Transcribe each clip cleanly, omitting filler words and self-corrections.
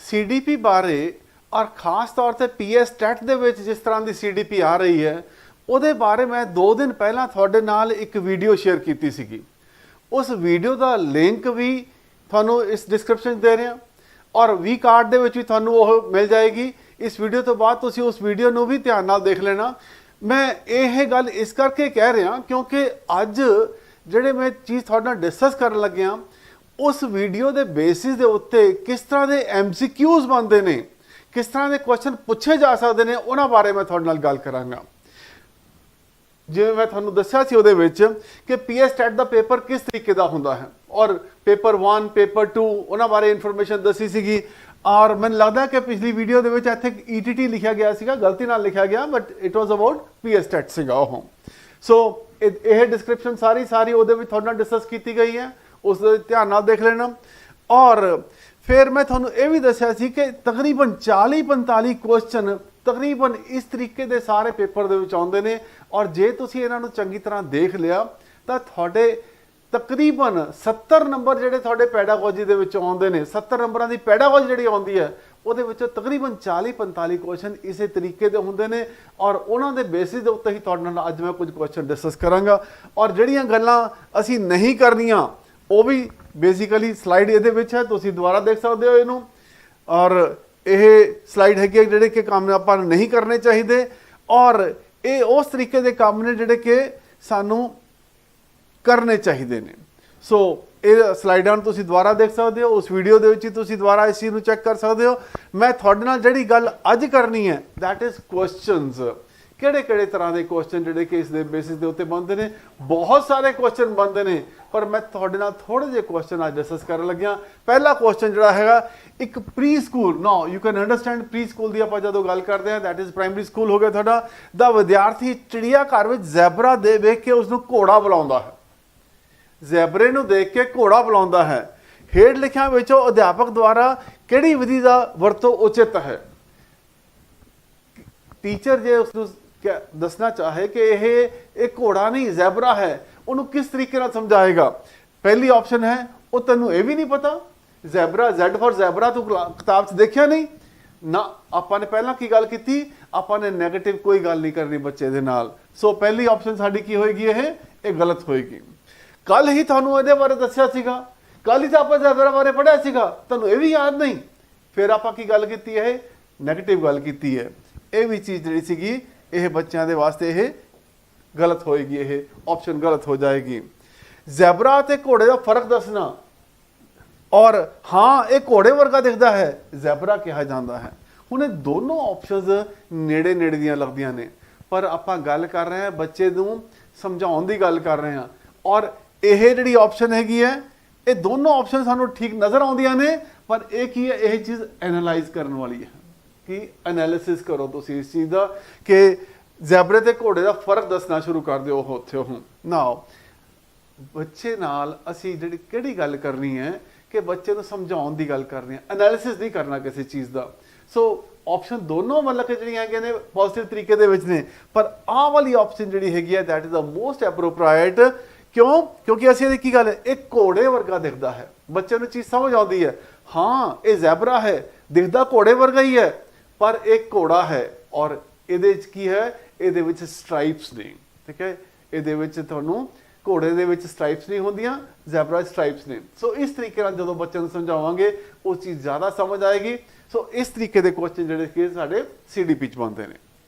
CDP बारे और खास तौर पर PS ਟੈਟ ਦੇ ਵਿੱਚ जिस तरह की CDP आ रही है ਉਹਦੇ ਬਾਰੇ मैं 2 दिन ਪਹਿਲਾਂ ਤੁਹਾਡੇ ਨਾਲ ਇੱਕ ਵੀਡੀਓ ਸ਼ੇਅਰ ਕੀਤੀ ਸੀਗੀ। ਉਸ ਵੀਡੀਓ ਦਾ ਲਿੰਕ ਵੀ ਤੁਹਾਨੂੰ ਇਸ ਡਿਸਕ੍ਰਿਪਸ਼ਨ ਦੇ ਰਿਹਾ ਔਰ ਵੀ ਕਾਰਡ ਦੇ ਵਿੱਚ ਵੀ ਤੁਹਾਨੂੰ ਉਹ ਮਿਲ ਜਾਏਗੀ। ਇਸ ਵੀਡੀਓ ਤੋਂ ਬਾਅਦ ਤੁਸੀਂ ਉਸ ਵੀਡੀਓ ਨੂੰ ਵੀ ਧਿਆਨ ਨਾਲ ਦੇਖ ਲੈਣਾ। मैं ਇਹ ਗੱਲ ਇਸ ਕਰਕੇ ਕਹਿ ਰਿਹਾ क्योंकि ਅੱਜ ਜਿਹੜੇ मैं चीज़ ਤੁਹਾਡੇ ਨਾਲ डिस्कस ਕਰਨ ਲੱਗਿਆ उस वीडियो के बेसिस के उत्ते किस तरह के MCQs बनते हैं, किस तरह के क्वेश्चन पूछे जा सकते हैं, उन्होंने बारे मैं थोड़े नाल गल करांगा। जिवें मैं तुहानूं दस्सिया सी उहदे विच कि PS ਟੈਟ का पेपर किस तरीके का हुंदा है और पेपर 1 पेपर 2 उन्होंने बारे इन्फॉर्मेशन दसी सीगी। और मैनूं लगदा कि पिछली वीडियो दे विच इत्थे ETT लिखा गया सीगा, गलती नाल लिखा गया, but it was about PS TET सीगा ओह। सो यह डिस्क्रिप्शन सारी उहदे विच तुहाडे नाल डिस्कस की गई है, उस ध्यान नाल देख लेना। और फिर मैं तुहानूं ये भी दस्सिया सी कि तकरीबन 40-45 क्वेश्चन तकरीबन इस तरीके के सारे पेपर दे विच आउंदे ने और जे तुसीं इन्हां नूं चंगी तरह देख लिया तां तुहाडे तकरीबन 70 नंबर जिहड़े तुहाडे पैडागोजी दे विच आउंदे ने, 70 नंबरां दी पैडागोजी जिहड़ी आउंदी है ਉਹਦੇ ਵਿੱਚ तकरीबन 40-45 क्वेश्चन इसे तरीके ਦੇ ਹੁੰਦੇ ਨੇ और ਉਹਨਾਂ ਦੇ बेसिस ਦੇ ਉੱਤੇ ਹੀ ਤੁਹਾਡੇ ਨਾਲ ਅੱਜ मैं कुछ क्वेश्चन डिस्कस करांगा। और ਜਿਹੜੀਆਂ ਗੱਲਾਂ ਅਸੀਂ नहीं करनियां ਉਹ भी बेसिकली स्लाइड ਇਹਦੇ ਵਿੱਚ है, ਤੁਸੀਂ ਦੁਬਾਰਾ देख सकते हो ਇਹਨੂੰ। और ਇਹ स्लाइड ਹੈਗੀ ਜਿਹੜੇ कि काम ਆਪਾਂ नहीं करने चाहिए और ਇਹ उस तरीके ਦੇ काम ने ਜਿਹੜੇ कि ਸਾਨੂੰ करने चाहिए ने। सो ਇਹ ਸਲਾਈਡਾਂ ਨੂੰ ਤੁਸੀਂ ਦੁਬਾਰਾ ਦੇਖ ਸਕਦੇ ਹੋ, ਉਸ ਵੀਡੀਓ ਦੇ ਵਿੱਚ ਹੀ ਤੁਸੀਂ ਦੁਬਾਰਾ ਇਸ ਚੀਜ਼ ਨੂੰ ਚੈੱਕ ਕਰ ਸਕਦੇ ਹੋ। ਮੈਂ ਤੁਹਾਡੇ ਨਾਲ ਜਿਹੜੀ ਗੱਲ ਅੱਜ ਕਰਨੀ ਹੈ ਦੈਟ ਇਜ਼ ਕੁਐਸਚਨਸ। ਕਿਹੜੇ ਤਰ੍ਹਾਂ ਦੇ ਕੁਐਸਚਨ ਜਿਹੜੇ ਕਿ ਇਸ ਦੇ ਬੇਸਿਸ ਦੇ ਉੱਤੇ ਬਣਦੇ ਨੇ, ਬਹੁਤ ਸਾਰੇ ਕੁਐਸਚਨ ਬਣਦੇ ਨੇ ਪਰ ਮੈਂ ਤੁਹਾਡੇ ਨਾਲ ਥੋੜੇ ਜਿਹੇ ਕੁਐਸਚਨ ਅੱਜ ਡਿਸਕਸ ਕਰਨ ਲੱਗਿਆ। ਪਹਿਲਾ ਕੁਐਸਚਨ ਜਿਹੜਾ ਹੈਗਾ ਇੱਕ pre school, now you can understand pre school ਦੀ ਆਪਾਂ ਜਦੋਂ ਗੱਲ ਕਰਦੇ ਹਾਂ ਦੈਟ ਇਜ਼ ਪ੍ਰਾਇਮਰੀ ਸਕੂਲ ਹੋ ਗਿਆ ਤੁਹਾਡਾ। ਦਾ ਵਿਦਿਆਰਥੀ ਚਿੜੀਆ ਘਰ ਵਿੱਚ ਜ਼ੈਬਰਾ ਦੇ ਵੇਖ ਕੇ ਉਸ ਨੂੰ ਘੋੜਾ ਬੁਲਾਉਂਦਾ ਹੈ, ਜ਼ੈਬਰੇ ਨੂੰ ਦੇਖ ਕੇ ਘੋੜਾ ਬੁਲਾਉਂਦਾ ਹੈ। ਹੇਠ ਲਿਖਿਆਂ ਵਿੱਚੋਂ ਅਧਿਆਪਕ ਦੁਆਰਾ ਕਿਹੜੀ ਵਿਧੀ ਦਾ ਵਰਤੋਂ ਉਚਿਤ ਹੈ। ਟੀਚਰ ਜੇ ਉਸ ਨੂੰ ਦੱਸਣਾ ਚਾਹੇ ਕਿ ਇਹ ਘੋੜਾ ਨਹੀਂ ਜ਼ੈਬਰਾ ਹੈ, ਉਹਨੂੰ ਕਿਸ ਤਰੀਕੇ ਨਾਲ ਸਮਝਾਏਗਾ। ਪਹਿਲੀ ਆਪਸ਼ਨ ਹੈ ਉਹ ਤੈਨੂੰ ਇਹ ਵੀ ਨਹੀਂ ਪਤਾ, ਜ਼ੈਬਰਾ Z ਫॉर ਜ਼ੈਬਰਾ ਤੂੰ ਕਿਤਾਬ 'ਚ ਦੇਖਿਆ ਨਹੀਂ ਨਾ। ਆਪਾਂ ਨੇ ਪਹਿਲਾਂ ਕੀ ਗੱਲ ਕੀਤੀ, ਆਪਾਂ ਨੇ ਨੈਗੇਟਿਵ ਕੋਈ ਗੱਲ ਨਹੀਂ ਕਰਨੀ ਬੱਚੇ ਦੇ ਨਾਲ। ਸੋ ਪਹਿਲੀ ਆਪਸ਼ਨ ਸਾਡੀ ਕੀ ਹੋਏਗੀ, ਇਹ ਗਲਤ ਹੋਏਗੀ। ਕੱਲ ਹੀ ਤੁਹਾਨੂੰ ਇਹਦੇ ਬਾਰੇ ਦੱਸਿਆ ਸੀਗਾ, ਕੱਲ ਹੀ ਤਾਂ ਆਪਾਂ ਜ਼ੈਬਰਾ ਬਾਰੇ ਪੜ੍ਹਿਆ ਸੀਗਾ, ਤੁਹਾਨੂੰ ਇਹ ਵੀ ਯਾਦ ਨਹੀਂ। ਫਿਰ ਆਪਾਂ ਕੀ ਗੱਲ ਕੀਤੀ ਹੈ, ਨੈਗੇਟਿਵ ਗੱਲ ਕੀਤੀ ਹੈ। ਇਹ ਵੀ ਚੀਜ਼ ਜਿਹੜੀ ਸੀਗੀ ਇਹ ਬੱਚਿਆਂ ਦੇ ਵਾਸਤੇ ਇਹ ਗਲਤ ਹੋਏਗੀ, ਇਹ ਆਪਸ਼ਨ ਗਲਤ ਹੋ ਜਾਏਗੀ। ਜ਼ੈਬਰਾ ਤੇ ਘੋੜੇ ਦਾ ਫਰਕ ਦੱਸਣਾ ਔਰ ਹਾਂ ਇਹ ਘੋੜੇ ਵਰਗਾ ਦਿਖਦਾ ਹੈ, ਜ਼ੈਬਰਾ ਕਿਹਾ ਜਾਂਦਾ ਹੈ। ਹੁਣ ਇਹ ਦੋਨੋਂ ਆਪਸ਼ਨਸ ਨੇੜੇ ਦੀਆਂ ਲੱਗਦੀਆਂ ਨੇ ਪਰ ਆਪਾਂ ਗੱਲ ਕਰ ਰਹੇ ਹਾਂ ਬੱਚੇ ਨੂੰ ਸਮਝਾਉਣ ਦੀ ਗੱਲ ਕਰ ਰਹੇ ਹਾਂ। ਔਰ ਇਹ ਜਿਹੜੀ ਆਪਸ਼ਨ ਹੈਗੀ ਹੈ ਇਹ ਦੋਨੋਂ ਆਪਸ਼ਨ ਸਾਨੂੰ ਠੀਕ ਨਜ਼ਰ ਆਉਂਦੀਆਂ ਨੇ ਪਰ ਇਹ ਕੀ ਹੈ, ਇਹ ਚੀਜ਼ ਐਨਾਲਾਈਜ਼ ਕਰਨ ਵਾਲੀ ਹੈ ਕਿ ਐਨਾਲਿਸਿਸ ਕਰੋ ਤੁਸੀਂ ਇਸ ਚੀਜ਼ ਦਾ ਕਿ ਜ਼ੈਬਰੇ ਤੇ ਘੋੜੇ ਦਾ ਫਰਕ ਦੱਸਣਾ ਸ਼ੁਰੂ ਕਰ ਦਿਓ ਉੱਥੇ ਉਹ। ਨਾਓ ਬੱਚੇ ਨਾਲ ਅਸੀਂ ਜਿਹੜੀ ਕਿਹੜੀ ਗੱਲ ਕਰਨੀ ਹੈ ਕਿ ਬੱਚੇ ਨੂੰ ਸਮਝਾਉਣ ਦੀ ਗੱਲ ਕਰਨੀ ਹੈ, ਐਨਾਲਿਸਿਸ ਨਹੀਂ ਕਰਨਾ ਕਿਸੇ ਚੀਜ਼ ਦਾ। ਸੋ ਆਪਸ਼ਨ ਦੋਨੋਂ ਮਤਲਬ ਕਿ ਜਿਹੜੀਆਂ ਹੈਗੀਆਂ ਨੇ ਪੋਜ਼ਿਟਿਵ ਤਰੀਕੇ ਦੇ ਵਿੱਚ ਨੇ ਪਰ ਆਹ ਵਾਲੀ ਆਪਸ਼ਨ ਜਿਹੜੀ ਹੈਗੀ ਹੈ that is the most appropriate. ਕਿਉਂ? ਕਿਉਂਕਿ ਅਸੀਂ ਇਹਦੀ ਕੀ ਗੱਲ ਹੈ, ਇਹ ਘੋੜੇ ਵਰਗਾ ਦਿਖਦਾ ਹੈ, ਬੱਚੇ ਨੂੰ ਚੀਜ਼ ਸਮਝ ਆਉਂਦੀ ਹੈ। ਹਾਂ ਇਹ ਜ਼ੈਬਰਾ ਹੈ, ਦਿਖਦਾ ਘੋੜੇ ਵਰਗਾ ਹੀ ਹੈ ਪਰ ਇਹ ਘੋੜਾ ਹੈ ਔਰ ਇਹਦੇ ਵਿੱਚ ਕੀ ਹੈ, ਇਹਦੇ ਵਿੱਚ ਸਟ੍ਰਾਈਪਸ ਨੇ। ਠੀਕ ਹੈ, ਇਹਦੇ ਵਿੱਚ ਤੁਹਾਨੂੰ ਘੋੜੇ ਦੇ ਵਿੱਚ ਸਟ੍ਰਾਈਪਸ ਨਹੀਂ ਹੁੰਦੀਆਂ, ਜ਼ੈਬਰਾ ਸਟ੍ਰਾਈਪਸ ਨੇ। ਸੋ ਇਸ ਤਰੀਕੇ ਨਾਲ ਜਦੋਂ ਬੱਚੇ ਨੂੰ ਸਮਝਾਵਾਂਗੇ ਉਹ ਚੀਜ਼ ਜ਼ਿਆਦਾ ਸਮਝ ਆਏਗੀ। ਸੋ ਇਸ ਤਰੀਕੇ ਦੇ ਕੁਐਸਚਨ ਜਿਹੜੇ ਕਿ ਸਾਡੇ CDP 'ਚ ਬਣਦੇ ਨੇ।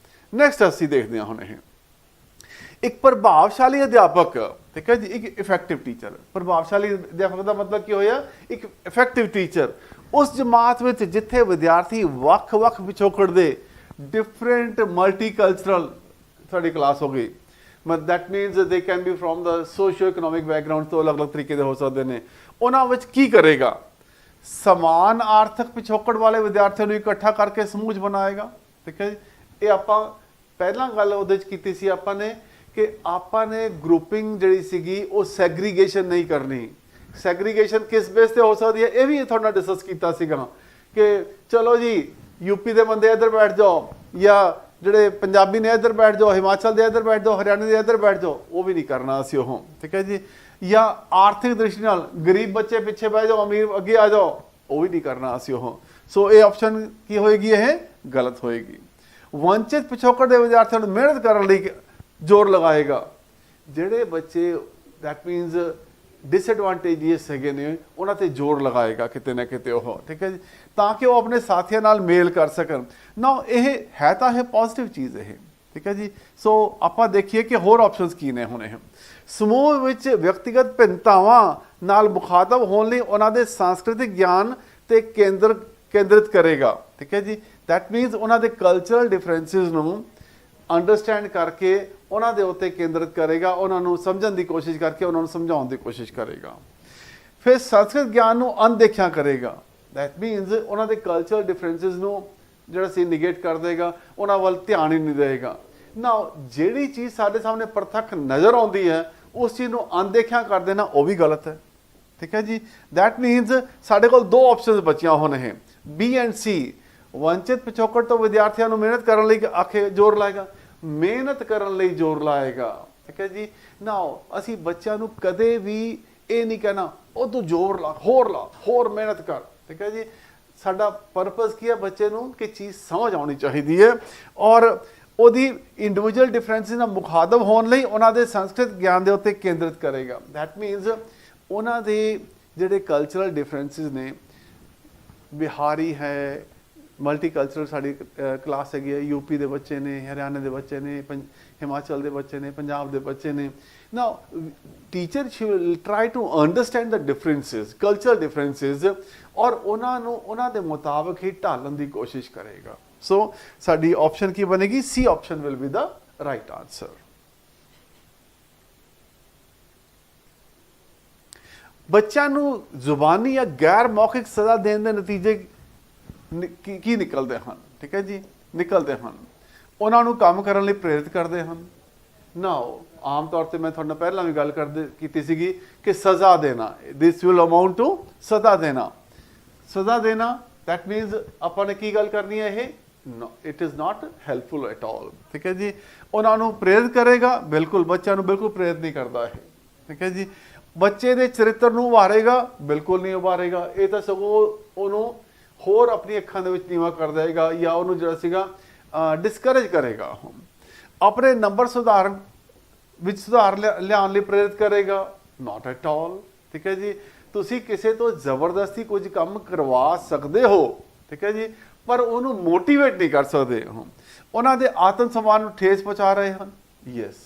ਨੈਕਸਟ ਅਸੀਂ ਦੇਖਦੇ ਹਾਂ ਹੁਣ ਇਹ ਇੱਕ ਪ੍ਰਭਾਵਸ਼ਾਲੀ ਅਧਿਆਪਕ। ਠੀਕ ਹੈ ਜੀ, ਇੱਕ ਇਫੈਕਟਿਵ ਟੀਚਰ। ਪ੍ਰਭਾਵਸ਼ਾਲੀ ਅਧਿਆਪਕ ਦਾ ਮਤਲਬ ਕੀ ਹੋਇਆ, ਇੱਕ ਇਫੈਕਟਿਵ ਟੀਚਰ ਉਸ ਜਮਾਤ ਵਿੱਚ ਜਿੱਥੇ ਵਿਦਿਆਰਥੀ ਵੱਖ-ਵੱਖ ਪਿਛੋਕੜ ਦੇ ਡਿਫਰੈਂਟ ਮਲਟੀਕਲਚਰਲ ਸਾਡੀ ਕਲਾਸ ਹੋ ਗਈ। ਮਤਲਬ that means they can be from the socio economic background ਤੋਂ ਅਲੱਗ-ਅਲੱਗ ਤਰੀਕੇ ਦੇ ਹੋ ਸਕਦੇ ਨੇ। ਉਹਨਾਂ ਵਿੱਚ ਕੀ ਕਰੇਗਾ, ਸਮਾਨ ਆਰਥਿਕ ਪਿਛੋਕੜ ਵਾਲੇ ਵਿਦਿਆਰਥੀਆਂ ਨੂੰ ਇਕੱਠਾ ਕਰਕੇ ਸਮੂਹ ਬਣਾਏਗਾ। ਠੀਕ ਹੈ ਜੀ, ਇਹ ਆਪਾਂ ਪਹਿਲਾਂ ਗੱਲ ਉਹਦੇ 'ਚ ਕੀਤੀ ਸੀ ਆਪਾਂ ਨੇ ਕਿ ਆਪਾਂ ਨੇ ਗਰੁੱਪਿੰਗ ਜਿਹੜੀ ਸੀਗੀ ਉਹ ਸੈਗਰੀਗੇਸ਼ਨ ਨਹੀਂ ਕਰਨੀ। ਸੈਗਰੀਗੇਸ਼ਨ ਕਿਸ ਬੇਸ ਤੇ ਹੋ ਸਕਦੀ ਹੈ ਇਹ ਵੀ ਤੁਹਾਡੇ ਨਾਲ ਡਿਸਕਸ ਕੀਤਾ ਸੀਗਾ ਕਿ ਚਲੋ ਜੀ यूपी ਦੇ ਬੰਦੇ ਇੱਧਰ ਬੈਠ ਜਾਓ ਜਾਂ ਜਿਹੜੇ ਪੰਜਾਬੀ ਨੇ ਇੱਧਰ ਬੈਠ ਜਾਓ, ਹਿਮਾਚਲ ਦੇ ਇੱਧਰ ਬੈਠ ਜਾਓ, ਹਰਿਆਣੇ ਦੇ ਇੱਧਰ ਬੈਠ ਜਾਓ, ਉਹ ਵੀ ਨਹੀਂ ਕਰਨਾ ਅਸੀਂ ਉਹ। ਠੀਕ ਹੈ ਜੀ, ਜਾਂ ਆਰਥਿਕ ਦ੍ਰਿਸ਼ਟੀ ਨਾਲ ਗਰੀਬ ਬੱਚੇ ਪਿੱਛੇ ਬਹਿ ਜਾਓ, ਅਮੀਰ ਅੱਗੇ ਆ ਜਾਓ, ਉਹ ਵੀ ਨਹੀਂ ਕਰਨਾ ਅਸੀਂ ਉਹ। ਸੋ ਇਹ ਆਪਸ਼ਨ ਕੀ ਹੋਏਗੀ, ਇਹ ਗਲਤ ਹੋਏਗੀ। ਵੰਚਿਤ ਪਿਛੋਕੜ ਦੇ ਵਿਦਿਆਰਥੀਆਂ ਨੂੰ ਮਿਹਨਤ ਕਰਨ ਲਈ ਜ਼ੋਰ ਲਗਾਏਗਾ। ਜਿਹੜੇ ਬੱਚੇ ਦੈਟ ਮੀਨਸ ਡਿਸਐਡਵਾਂਟੇਜਸ ਹੈਗੇ ਨੇ ਉਹਨਾਂ ਤੇ ਜ਼ੋਰ ਲਗਾਏਗਾ ਕਿਤੇ ਨਾ ਕਿਤੇ ਉਹ, ਠੀਕ ਹੈ ਜੀ, ਤਾਂ ਕਿ ਉਹ ਆਪਣੇ ਸਾਥੀਆਂ ਨਾਲ ਮੇਲ ਕਰ ਸਕਣ ਨਾ। ਇਹ ਹੈ ਤਾਂ ਇਹ ਪੋਜ਼ਿਟਿਵ ਚੀਜ਼ ਇਹ, ਠੀਕ ਹੈ ਜੀ। ਸੋ ਆਪਾਂ ਦੇਖੀਏ ਕਿ ਹੋਰ ਆਪਸ਼ਨਸ ਕੀ ਨੇ ਹੁਣ। ਇਹ ਸਮੂਹ ਵਿੱਚ ਵਿਅਕਤੀਗਤ ਭਿੰਨਤਾਵਾਂ ਨਾਲ ਮੁਖਾਤਬ ਹੋਣ ਲਈ ਉਹਨਾਂ ਦੇ ਸਾਂਸਕ੍ਰਿਤਿਕ ਗਿਆਨ ਤੇ ਕੇਂਦਰਿਤ ਕਰੇਗਾ, ਠੀਕ ਹੈ ਜੀ। ਦੈਟ ਮੀਨਸ ਉਹਨਾਂ ਦੇ ਕਲਚਰਲ ਡਿਫਰੈਂਸਿਸ ਨੂੰ ਅੰਡਰਸਟੈਂਡ ਕਰਕੇ ਉਹਨਾਂ ਦੇ ਉੱਤੇ ਕੇਂਦਰਿਤ ਕਰੇਗਾ, ਉਹਨਾਂ ਨੂੰ ਸਮਝਣ ਦੀ ਕੋਸ਼ਿਸ਼ ਕਰਕੇ ਉਹਨਾਂ ਨੂੰ ਸਮਝਾਉਣ ਦੀ ਕੋਸ਼ਿਸ਼ ਕਰੇਗਾ। ਫਿਰ ਸੰਸਕ੍ਰਿਤ ਗਿਆਨ ਨੂੰ ਅਣਦੇਖਿਆ ਕਰੇਗਾ। ਦੈਟ ਮੀਨਸ ਉਹਨਾਂ ਦੇ ਕਲਚਰਲ ਡਿਫਰੈਂਸਿਸ ਨੂੰ ਜਿਹੜਾ ਸੀ ਨਿਗੇਟ ਕਰ ਦੇਗਾ, ਉਹਨਾਂ ਵੱਲ ਧਿਆਨ ਹੀ ਨਹੀਂ ਦੇਗਾ ਨਾ। ਜਿਹੜੀ ਚੀਜ਼ ਸਾਡੇ ਸਾਹਮਣੇ ਪ੍ਰਤੱਖ ਨਜ਼ਰ ਆਉਂਦੀ ਹੈ ਉਸ ਚੀਜ਼ ਨੂੰ ਅਣਦੇਖਿਆ ਕਰ ਦੇਣਾ ਉਹ ਵੀ ਗਲਤ ਹੈ, ਠੀਕ ਹੈ ਜੀ। ਦੈਟ ਮੀਨਸ ਸਾਡੇ ਕੋਲ ਦੋ ਆਪਸ਼ਨਸ ਬਚੀਆਂ ਹੁਣ ਇਹ ਬੀ ਐਂਡ ਸੀ। ਵੰਚਿਤ ਪਿਛੋਕੜ ਤੋਂ ਵਿਦਿਆਰਥੀਆਂ ਨੂੰ ਮਿਹਨਤ ਕਰਨ ਲਈ ਆਖੇ ਜ਼ੋਰ ਲਾਏਗਾ, ਮਿਹਨਤ ਕਰਨ ਲਈ ਜ਼ੋਰ ਲਾਏਗਾ, ਠੀਕ ਹੈ ਜੀ ਨਾ। ਅਸੀਂ ਬੱਚਿਆਂ ਨੂੰ ਕਦੇ ਵੀ ਇਹ ਨਹੀਂ ਕਹਿਣਾ ਉਹ ਤੂੰ ਜ਼ੋਰ ਲਾ, ਹੋਰ ਮਿਹਨਤ ਕਰ, ਠੀਕ ਹੈ ਜੀ। ਸਾਡਾ ਪਰਪਸ ਕੀ ਹੈ, ਬੱਚੇ ਨੂੰ ਕਿ ਚੀਜ਼ ਸਮਝ ਆਉਣੀ ਚਾਹੀਦੀ ਹੈ ਔਰ ਉਹਦੀ ਇੰਡੀਵਿਜੂਅਲ ਡਿਫਰੈਂਸਿਸ ਨਾਲ ਮੁਖਾਤਬ ਹੋਣ ਲਈ ਉਹਨਾਂ ਦੇ ਸੰਸਕ੍ਰਿਤ ਗਿਆਨ ਦੇ ਉੱਤੇ ਕੇਂਦਰਿਤ ਕਰੇਗਾ। ਦੈਟ ਮੀਨਸ ਉਹਨਾਂ ਦੇ ਜਿਹੜੇ ਕਲਚਰਲ ਡਿਫਰੈਂਸਿਸ ਨੇ, ਬਿਹਾਰੀ ਹੈ, ਮਲਟੀਕਲਚਰਲ ਸਾਡੀ ਕਲਾਸ ਹੈਗੀ ਹੈ, ਯੂਪੀ ਦੇ ਬੱਚੇ ਨੇ, ਹਰਿਆਣੇ ਦੇ ਬੱਚੇ ਨੇ, ਹਿਮਾਚਲ ਦੇ ਬੱਚੇ ਨੇ, ਪੰਜਾਬ ਦੇ ਬੱਚੇ ਨੇ ਨਾ। Teacher she will try to understand the differences, cultural differences ਔਰ ਉਹਨਾਂ ਨੂੰ ਉਹਨਾਂ ਦੇ ਮੁਤਾਬਕ ਹੀ ਢਾਲਣ ਦੀ ਕੋਸ਼ਿਸ਼ ਕਰੇਗਾ। ਸੋ ਸਾਡੀ ਆਪਸ਼ਨ ਕੀ ਬਣੇਗੀ, C option will be the right answer. ਬੱਚਿਆਂ ਨੂੰ ਜ਼ੁਬਾਨੀ ਜਾਂ ਗੈਰ ਮੌਖਿਕ ਸਜ਼ਾ ਦੇਣ ਦੇ ਨਤੀਜੇ ਕੀ ਨਿਕਲਦੇ ਹਨ, ਠੀਕ ਹੈ ਜੀ, ਨਿਕਲਦੇ ਹਨ ਉਹਨਾਂ ਨੂੰ ਕੰਮ ਕਰਨ ਲਈ ਪ੍ਰੇਰਿਤ ਕਰਦੇ ਹਨ ਨਾ। ਆਮ ਤੌਰ ਤੇ ਮੈਂ ਤੁਹਾਡੇ ਨਾਲ ਪਹਿਲਾਂ ਵੀ ਗੱਲ ਕੀਤੀ ਸੀਗੀ ਕਿ ਸਜ਼ਾ ਦੇਣਾ, ਦਿਸ ਵਿਲ ਅਮਾਉਂਟ ਟੂ ਸਜ਼ਾ ਦੇਣਾ। ਸਜ਼ਾ ਦੇਣਾ ਦੈਟ ਮੀਨਸ ਆਪਾਂ ਨੇ ਕੀ ਗੱਲ ਕਰਨੀ ਹੈ, ਇਹ it is not helpful at all, ਠੀਕ ਹੈ ਜੀ। ਉਹਨਾਂ ਨੂੰ ਪ੍ਰੇਰਿਤ ਕਰੇਗਾ, ਬਿਲਕੁਲ ਬੱਚਿਆਂ ਨੂੰ ਬਿਲਕੁਲ ਪ੍ਰੇਰਿਤ ਨਹੀਂ ਕਰਦਾ ਇਹ, ਠੀਕ ਹੈ ਜੀ। ਬੱਚੇ ਦੇ ਚਰਿੱਤਰ ਨੂੰ ਉਭਾਰੇਗਾ, ਬਿਲਕੁਲ ਨਹੀਂ ਉਭਾਰੇਗਾ। ਇਹ ਤਾਂ ਸਗੋਂ ਉਹਨੂੰ ਹੋਰ ਆਪਣੀ ਅੱਖਾਂ ਦੇ ਵਿੱਚ ਨੀਵਾਂ ਕਰ ਦੇਗਾ ਜਾਂ ਉਹਨੂੰ ਜਿਹੜਾ ਸੀਗਾ ਡਿਸਕਰੇਜ ਕਰੇਗਾ। ਆਪਣੇ ਨੰਬਰ ਸੁਧਾਰ ਲਿਆਉਣ ਲਈ ਪ੍ਰੇਰਿਤ ਕਰੇਗਾ, ਨਾਟ ਐਟ ਆਲ, ਠੀਕ ਹੈ ਜੀ। ਤੁਸੀਂ ਕਿਸੇ ਤੋਂ ਜ਼ਬਰਦਸਤੀ ਕੁਝ ਕੰਮ ਕਰਵਾ ਸਕਦੇ ਹੋ, ਠੀਕ ਹੈ ਜੀ, ਪਰ ਉਹਨੂੰ ਮੋਟੀਵੇਟ ਨਹੀਂ ਕਰ ਸਕਦੇ ਹੋ। ਉਹਨਾਂ ਦੇ ਆਤਮ ਸਨਮਾਨ ਨੂੰ ਠੇਸ ਪਹੁੰਚਾ ਰਹੇ ਹਨ, ਯੈਸ,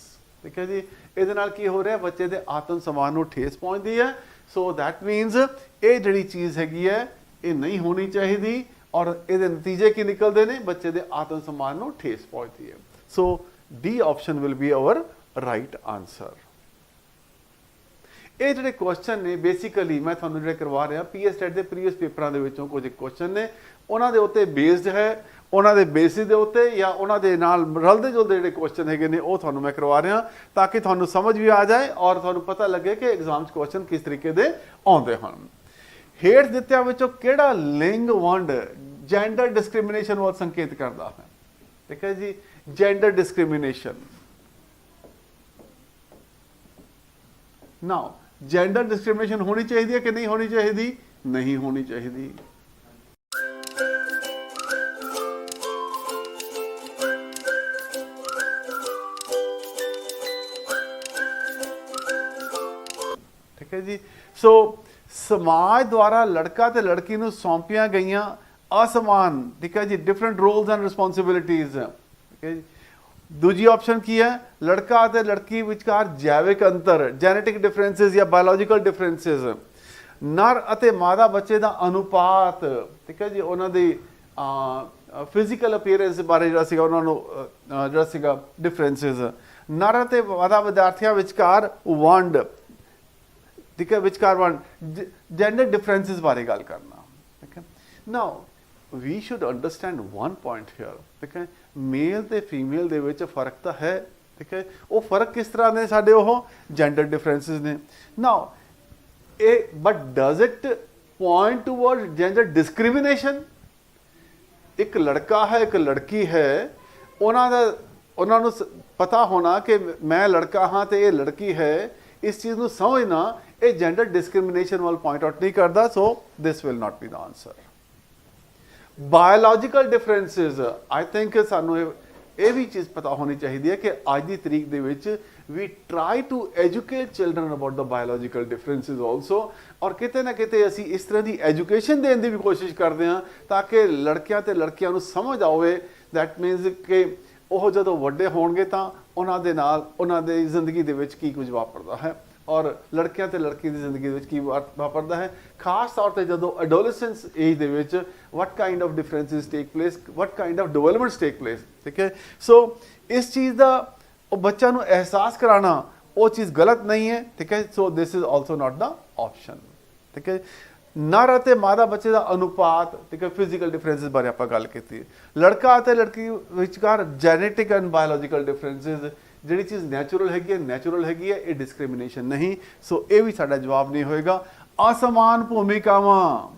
ਠੀਕ ਹੈ ਜੀ। ਇਹਦੇ ਨਾਲ ਕੀ ਹੋ ਰਿਹਾ, ਬੱਚੇ ਦੇ ਆਤਮ ਸਨਮਾਨ ਨੂੰ ਠੇਸ ਪਹੁੰਚਦੀ ਹੈ। ਸੋ ਦੈਟ ਮੀਨਸ ਇਹ ਜਿਹੜੀ ਚੀਜ਼ ਹੈਗੀ ਹੈ ਇਹ ਨਹੀਂ ਹੋਣੀ ਚਾਹੀਦੀ ਔਰ ਇਹਦੇ ਨਤੀਜੇ ਕੀ ਨਿਕਲਦੇ ਨੇ, ਬੱਚੇ ਦੇ ਆਤਮ ਸਨਮਾਨ ਨੂੰ ਠੇਸ ਪਹੁੰਚਦੀ ਹੈ। So D option will be our right answer. ਇਹ ਜਿਹੜੇ ਕੁਐਸਚਨ ਨੇ ਬੇਸਿਕਲੀ ਮੈਂ ਤੁਹਾਨੂੰ ਜਿਹੜੇ ਕਰਵਾ ਰਿਹਾ ਪੀਐਸਟੈਟ ਦੇ ਪ੍ਰੀਵੀਅਸ ਪੇਪਰਾਂ ਦੇ ਵਿੱਚੋਂ ਕੁਝ ਕੁਐਸਚਨ ਨੇ, ਉਹਨਾਂ ਦੇ ਉੱਤੇ ਬੇਸਡ ਹੈ, ਉਹਨਾਂ ਦੇ ਬੇਸਿਸ ਦੇ ਉੱਤੇ ਜਾਂ ਉਹਨਾਂ ਦੇ ਨਾਲ ਰਲਦੇ ਜੁਲਦੇ ਜਿਹੜੇ ਕੁਐਸਚਨ ਹੈਗੇ ਨੇ ਉਹ ਤੁਹਾਨੂੰ ਮੈਂ ਕਰਵਾ ਰਿਹਾ ਤਾਂ ਕਿ ਤੁਹਾਨੂੰ ਸਮਝ ਵੀ ਆ ਜਾਏ ਔਰ ਤੁਹਾਨੂੰ ਪਤਾ ਲੱਗੇ ਕਿ ਐਗਜ਼ਾਮ 'ਚ ਕੁਐਸਚਨ ਕਿਸ ਤਰੀਕੇ ਦੇ ਆਉਂਦੇ ਹਨ। ਹੇਠ ਦਿੱਤਿਆਂ ਵਿੱਚੋਂ ਕਿਹੜਾ ਲਿੰਗ ਵੰਡ ਜੈਂਡਰ ਡਿਸਕ੍ਰਿਮੀਨੇਸ਼ਨ ਵੱਲ ਸੰਕੇਤ ਕਰਦਾ ਹੈ, ਠੀਕ ਹੈ ਜੀ। ਜੈਂਡਰ ਡਿਸਕ੍ਰਿਮੀਨੇਸ਼ਨ ਨਾਓ, ਜੈਂਡਰ ਡਿਸਕ੍ਰਿਮੀਨੇਸ਼ਨ ਹੋਣੀ ਚਾਹੀਦੀ ਹੈ ਕਿ ਨਹੀਂ ਹੋਣੀ ਚਾਹੀਦੀ, ਨਹੀਂ ਹੋਣੀ ਚਾਹੀਦੀ। ਠੀਕ ਹੈ ਜੀ। ਸੋ ਸਮਾਜ ਦੁਆਰਾ ਲੜਕਾ ਤੇ ਲੜਕੀ ਨੂੰ ਸੌਂਪੀਆਂ ਗਈਆਂ ਅਸਮਾਨ, ਠੀਕ ਹੈ ਜੀ, ਡਿਫਰੈਂਟ ਰੋਲਸ ਐਂਡ ਰਿਸਪੌਂਸਿਬਿਲਿਟੀਜ਼, ਠੀਕ ਹੈ ਜੀ। ਦੂਜੀ ਆਪਸ਼ਨ ਕੀ ਹੈ, ਲੜਕਾ ਅਤੇ ਲੜਕੀ ਵਿਚਕਾਰ ਜੈਵਿਕ ਅੰਤਰ, ਜੈਨੇਟਿਕ ਡਿਫਰੈਂਸਿਸ ਜਾਂ ਬਾਇਓਲੋਜੀਕਲ ਡਿਫਰੈਂਸਿਸ। ਨਰ ਅਤੇ ਮਾਦਾ ਬੱਚੇ ਦਾ ਅਨੁਪਾਤ, ਠੀਕ ਹੈ ਜੀ, ਉਹਨਾਂ ਦੀ ਫਿਜ਼ੀਕਲ ਅਪੀਅਰੈਂਸ ਬਾਰੇ ਜਿਹੜਾ ਸੀਗਾ ਉਹਨਾਂ ਨੂੰ ਜਿਹੜਾ ਸੀਗਾ ਡਿਫਰੈਂਸਿਸ। ਨਰ ਅਤੇ ਮਾਦਾ ਵਿਦਿਆਰਥੀਆਂ ਵਿਚਕਾਰ ਵੰਡ, ਠੀਕ ਹੈ, ਵਿਚਕਾਰ ਵੰਡ, ਜੈਂਡਰ ਡਿਫਰੈਂਸਿਸ ਬਾਰੇ ਗੱਲ ਕਰਨਾ, ਠੀਕ ਹੈ। ਨਾਓ we should understand one point here, ਠੀਕ ਹੈ। ਮੇਲ ਤੇ ਫੀਮੇਲ ਦੇ ਵਿੱਚ ਫਰਕ ਤਾਂ ਹੈ, ਠੀਕ ਹੈ। ਉਹ ਫਰਕ ਕਿਸ ਤਰ੍ਹਾਂ ਦੇ ਸਾਡੇ, ਉਹ ਜੈਂਡਰ ਡਿਫਰੈਂਸਿਸ ਨੇ। ਨਾਓ ਇਹ but does it point toward gender discrimination? ਇੱਕ ਲੜਕਾ ਹੈ ਇੱਕ ਲੜਕੀ ਹੈ, ਉਹਨਾਂ ਨੂੰ ਪਤਾ ਹੋਣਾ ਕਿ ਮੈਂ ਲੜਕਾ ਹਾਂ ਤੇ ਇਹ ਲੜਕੀ ਹੈ, ਇਸ ਚੀਜ਼ ਨੂੰ ਸਮਝਣਾ ਇਹ ਜੈਂਡਰ ਡਿਸਕ੍ਰਿਮੀਨੇਸ਼ਨ ਵੱਲ ਪੁਆਇੰਟ ਆਊਟ ਨਹੀਂ ਕਰਦਾ। So this will not be the answer. Biological differences, I think ਸਾਨੂੰ ਇਹ ਵੀ ਚੀਜ਼ ਪਤਾ ਹੋਣੀ ਚਾਹੀਦੀ ਹੈ ਕਿ ਅੱਜ ਦੀ ਤਰੀਕ ਦੇ ਵਿੱਚ we try to educate children about the biological differences also, ਔਰ ਕਿਤੇ ਨਾ ਕਿਤੇ ਅਸੀਂ ਇਸ ਤਰ੍ਹਾਂ ਦੀ ਐਜੂਕੇਸ਼ਨ ਦੇਣ ਦੀ ਵੀ ਕੋਸ਼ਿਸ਼ ਕਰਦੇ ਹਾਂ ਤਾਂ ਕਿ ਲੜਕਿਆਂ ਤੇ ਲੜਕੀਆਂ ਨੂੰ ਸਮਝ ਆਵੇ। ਦੈਟ ਮੀਨਸ ਕਿ ਉਹ ਜਦੋਂ ਵੱਡੇ ਹੋਣਗੇ ਤਾਂ ਉਹਨਾਂ ਦੇ ਨਾਲ ਉਹਨਾਂ ਦੀ ਜ਼ਿੰਦਗੀ ਦੇ ਵਿੱਚ ਕੀ ਕੁਝ ਵਾਪਰਦਾ ਹੈ ਔਰ ਲੜਕਿਆਂ ਤੇ ਲੜਕੀ ਦੀ ਜ਼ਿੰਦਗੀ ਦੇ ਵਿੱਚ ਕੀ ਵਾਪਰਦਾ ਹੈ, ਖਾਸ ਤੌਰ ਤੇ ਜਦੋਂ ਐਡੋਲੈਸੈਂਸ ਏਜ ਦੇ ਵਿੱਚ what kind of differences take place, what kind of developments take place, ਠੀਕ ਹੈ। ਸੋ ਇਸ ਚੀਜ਼ ਦਾ ਉਹ ਬੱਚਾ ਨੂੰ ਅਹਿਸਾਸ ਕਰਾਉਣਾ ਉਹ ਚੀਜ਼ ਗਲਤ ਨਹੀਂ ਹੈ, ਠੀਕ ਹੈ। So this is also not the option, ਠੀਕ ਹੈ। ਨਰ ਅਤੇ ਮਾਦਾ ਬੱਚੇ ਦਾ ਅਨੁਪਾਤ, ਠੀਕ ਹੈ, ਫਿਜ਼ੀਕਲ ਡਿਫਰੈਂਸਿਸ ਬਾਰੇ ਆਪਾਂ ਗੱਲ ਕੀਤੀ। ਲੜਕਾ ਅਤੇ ਲੜਕੀ ਵਿਚਕਾਰ ਜੈਨੇਟਿਕ ਐਂਡ ਬਾਇਓਲੋਜੀਕਲ ਡਿਫਰੈਂਸਿਸ, ਜਿਹੜੀ ਚੀਜ਼ ਨੈਚੁਰਲ ਹੈਗੀ ਹੈ ਨੈਚੁਰਲ ਹੈਗੀ ਹੈ, ਇਹ ਡਿਸਕ੍ਰਿਮੀਨੇਸ਼ਨ ਨਹੀਂ। ਸੋ ਇਹ ਵੀ ਸਾਡਾ ਜਵਾਬ ਨਹੀਂ ਹੋਏਗਾ। ਅਸਮਾਨ ਭੂਮਿਕਾਵਾਂ,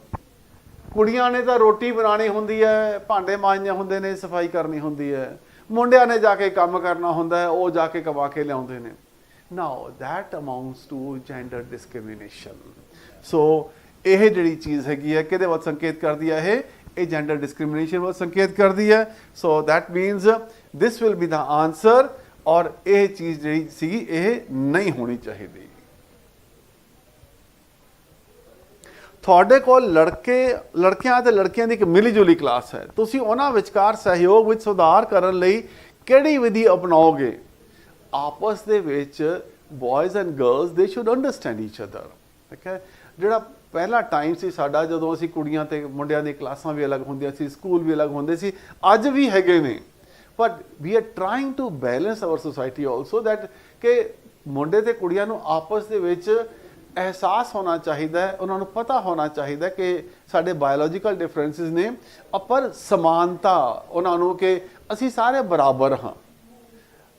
ਕੁੜੀਆਂ ਨੇ ਤਾਂ ਰੋਟੀ ਬਣਾਉਣੀ ਹੁੰਦੀ ਹੈ, ਭਾਂਡੇ ਮਾਂਜਣੇ ਹੁੰਦੇ ਨੇ, ਸਫਾਈ ਕਰਨੀ ਹੁੰਦੀ ਹੈ, ਮੁੰਡਿਆਂ ਨੇ ਜਾ ਕੇ ਕੰਮ ਕਰਨਾ ਹੁੰਦਾ ਹੈ, ਉਹ ਜਾ ਕੇ ਕਮਾ ਕੇ ਲਿਆਉਂਦੇ ਨੇ। Now that amounts to gender discrimination. So ਇਹ ਜਿਹੜੀ ਚੀਜ਼ ਹੈਗੀ ਹੈ ਕਿਹਦੇ ਵੱਲ ਸੰਕੇਤ ਕਰਦੀ ਹੈ? ਇਹ ਜੈਂਡਰ ਡਿਸਕ੍ਰਿਮੀਨੇਸ਼ਨ ਵੱਲ ਸੰਕੇਤ ਕਰਦੀ ਹੈ। So that means this will be the answer, ਔਰ ਇਹ ਚੀਜ਼ ਜਿਹੜੀ ਸੀਗੀ ਇਹ ਨਹੀਂ ਹੋਣੀ ਚਾਹੀਦੀ। ਤੁਹਾਡੇ ਕੋਲ ਲੜਕਿਆਂ ਅਤੇ ਲੜਕੀਆਂ ਦੀ ਇੱਕ ਮਿਲੀ ਜੁਲੀ ਕਲਾਸ ਹੈ, ਤੁਸੀਂ ਉਹਨਾਂ ਵਿਚਕਾਰ ਸਹਿਯੋਗ ਵਿੱਚ ਸੁਧਾਰ ਕਰਨ ਲਈ ਕਿਹੜੀ ਵਿਧੀ ਅਪਣਾਓਗੇ? ਆਪਸ ਦੇ ਵਿੱਚ ਬॉयਜ਼ ਐਂਡ ਗਰਲਸ ਦੇ ਸ਼ੁੱਡ ਅੰਡਰਸਟੈਂਡ ਈਚ ਅਦਰ, ਠੀਕ ਹੈ। ਜਿਹੜਾ ਪਹਿਲਾ ਟਾਈਮ ਸੀ ਸਾਡਾ ਜਦੋਂ ਅਸੀਂ ਕੁੜੀਆਂ ਤੇ ਮੁੰਡਿਆਂ ਦੀ ਕਲਾਸਾਂ ਵੀ ਅਲੱਗ ਹੁੰਦੀਆਂ ਸੀ, ਸਕੂਲ ਵੀ ਅਲੱਗ ਹੁੰਦੇ ਸੀ, ਅੱਜ ਵੀ ਹੈਗੇ ਨੇ, but we are trying to balance our society also that ਕਿ ਮੁੰਡੇ ਤੇ ਕੁੜੀਆਂ ਨੂੰ ਆਪਸ ਦੇ ਵਿੱਚ ਅਹਿਸਾਸ ਹੋਣਾ ਚਾਹੀਦਾ ਹੈ, ਉਹਨਾਂ ਨੂੰ ਪਤਾ ਹੋਣਾ ਚਾਹੀਦਾ ਕਿ ਸਾਡੇ ਬਾਇਓਲੋਜੀਕਲ ਡਿਫਰੈਂਸਿਸ ਨੇ, ਪਰ ਸਮਾਨਤਾ ਉਹਨਾਂ ਨੂੰ ਕਿ ਅਸੀਂ ਸਾਰੇ ਬਰਾਬਰ ਹਾਂ,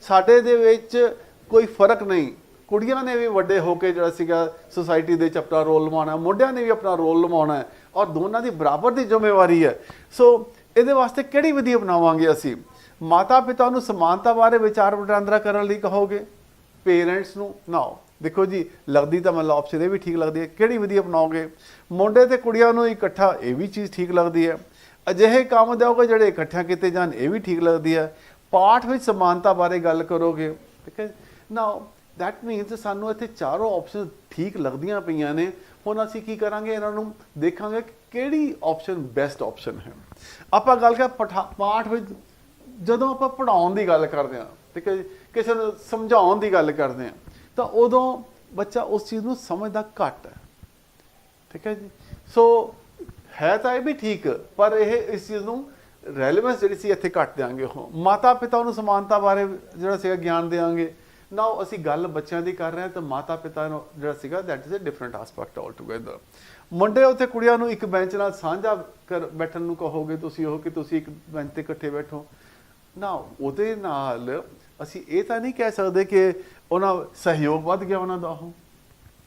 ਸਾਡੇ ਦੇ ਵਿੱਚ ਕੋਈ ਫਰਕ ਨਹੀਂ। ਕੁੜੀਆਂ ਨੇ ਵੀ ਵੱਡੇ ਹੋ ਕੇ ਜਿਹੜਾ ਸੀਗਾ ਸੋਸਾਇਟੀ ਦੇ ਵਿੱਚ ਆਪਣਾ ਰੋਲ ਨਿਭਾਉਣਾ, ਮੁੰਡਿਆਂ ਨੇ ਵੀ ਆਪਣਾ ਰੋਲ ਨਿਭਾਉਣਾ ਹੈ, ਔਰ ਦੋਨਾਂ ਦੀ ਬਰਾਬਰ ਦੀ ਜ਼ਿੰਮੇਵਾਰੀ ਹੈ। ਸੋ ਇਹਦੇ ਵਾਸਤੇ ਕਿਹੜੀ ਵਿਧੀ ਅਪਣਾਵਾਂਗੇ ਅਸੀਂ? ਮਾਤਾ ਪਿਤਾ ਨੂੰ ਸਮਾਨਤਾ ਬਾਰੇ ਵਿਚਾਰ ਵਟਾਂਦਰਾ ਕਰਨ ਲਈ ਕਹੋਗੇ? ਪੇਰੈਂਟਸ ਨੂੰ? ਨਾ, ਦੇਖੋ ਜੀ, ਲੱਗਦੀ ਤਾਂ ਮਤਲਬ ਆਪਸ਼ਨ ਇਹ ਵੀ ਠੀਕ ਲੱਗਦੀ ਹੈ। ਕਿਹੜੀ ਵਿਧੀ ਅਪਣਾਓਗੇ? ਮੁੰਡੇ ਤੇ ਕੁੜੀਆਂ ਨੂੰ ਇਕੱਠਾ, ਇਹ ਵੀ ਚੀਜ਼ ਠੀਕ ਲੱਗਦੀ ਹੈ। ਅਜਿਹੇ ਕੰਮ ਦਿਓਗੇ ਜਿਹੜੇ ਇਕੱਠਿਆਂ ਕੀਤੇ ਜਾਣ, ਇਹ ਵੀ ਠੀਕ ਲੱਗਦੀ ਹੈ। ਪਾਠ ਵਿੱਚ ਸਮਾਨਤਾ ਬਾਰੇ ਗੱਲ ਕਰੋਗੇ, ਠੀਕ ਹੈ। ਨਾਓ ਦੈਟ ਮੀਨਸ ਸਾਨੂੰ ਇੱਥੇ ਚਾਰੋਂ ਆਪਸ਼ਨ ਠੀਕ ਲੱਗਦੀਆਂ ਪਈਆਂ ਨੇ। ਹੁਣ ਅਸੀਂ ਕੀ ਕਰਾਂਗੇ? ਇਹਨਾਂ ਨੂੰ ਦੇਖਾਂਗੇ ਕਿਹੜੀ ਆਪਸ਼ਨ ਬੈਸਟ ਆਪਸ਼ਨ ਹੈ। ਆਪਾਂ ਗੱਲ ਕਰ ਪਾਠ ਵਿੱਚ, ਜਦੋਂ ਆਪਾਂ ਪੜ੍ਹਾਉਣ ਦੀ ਗੱਲ ਕਰਦੇ ਹਾਂ, ਠੀਕ ਹੈ, ਕਿਸੇ ਨੂੰ ਸਮਝਾਉਣ ਦੀ ਗੱਲ ਕਰਦੇ ਹਾਂ, ਤਾਂ ਉਦੋਂ ਬੱਚਾ ਉਸ ਚੀਜ਼ ਨੂੰ ਸਮਝਦਾ ਘੱਟ ਹੈ, ਠੀਕ ਹੈ ਜੀ। ਸੋ ਹੈ ਤਾਂ ਇਹ ਵੀ ਠੀਕ, ਪਰ ਇਹ ਇਸ ਚੀਜ਼ ਨੂੰ ਰੈਲੇਵੈਂਸ ਜਿਹੜੀ ਸੀ ਇੱਥੇ ਘੱਟ ਦਿਆਂਗੇ। ਉਹ ਮਾਤਾ ਪਿਤਾ ਨੂੰ ਸਮਾਨਤਾ ਬਾਰੇ ਜਿਹੜਾ ਸੀਗਾ ਗਿਆਨ ਦੇਵਾਂਗੇ। ਨਾਓ ਅਸੀਂ ਗੱਲ ਬੱਚਿਆਂ ਦੀ ਕਰ ਰਹੇ ਹਾਂ ਤਾਂ ਮਾਤਾ ਪਿਤਾ ਨੂੰ ਜਿਹੜਾ ਸੀਗਾ that is a different aspect all together. ਮੁੰਡੇ ਉੱਥੇ ਕੁੜੀਆਂ ਨੂੰ ਇੱਕ ਬੈਂਚ ਨਾਲ ਸਾਂਝਾ ਬੈਠਣ ਨੂੰ ਕਹੋਗੇ ਤੁਸੀਂ, ਉਹ ਕਿ ਤੁਸੀਂ ਇੱਕ ਬੈਂਚ ਤੇ ਇਕੱਠੇ ਬੈਠੋ ਨਾ, ਉਹਦੇ ਨਾਲ ਅਸੀਂ ਇਹ ਤਾਂ ਨਹੀਂ ਕਹਿ ਸਕਦੇ ਕਿ ਉਹਨਾਂ ਸਹਿਯੋਗ ਵੱਧ ਗਿਆ ਉਹਨਾਂ ਦਾ, ਉਹ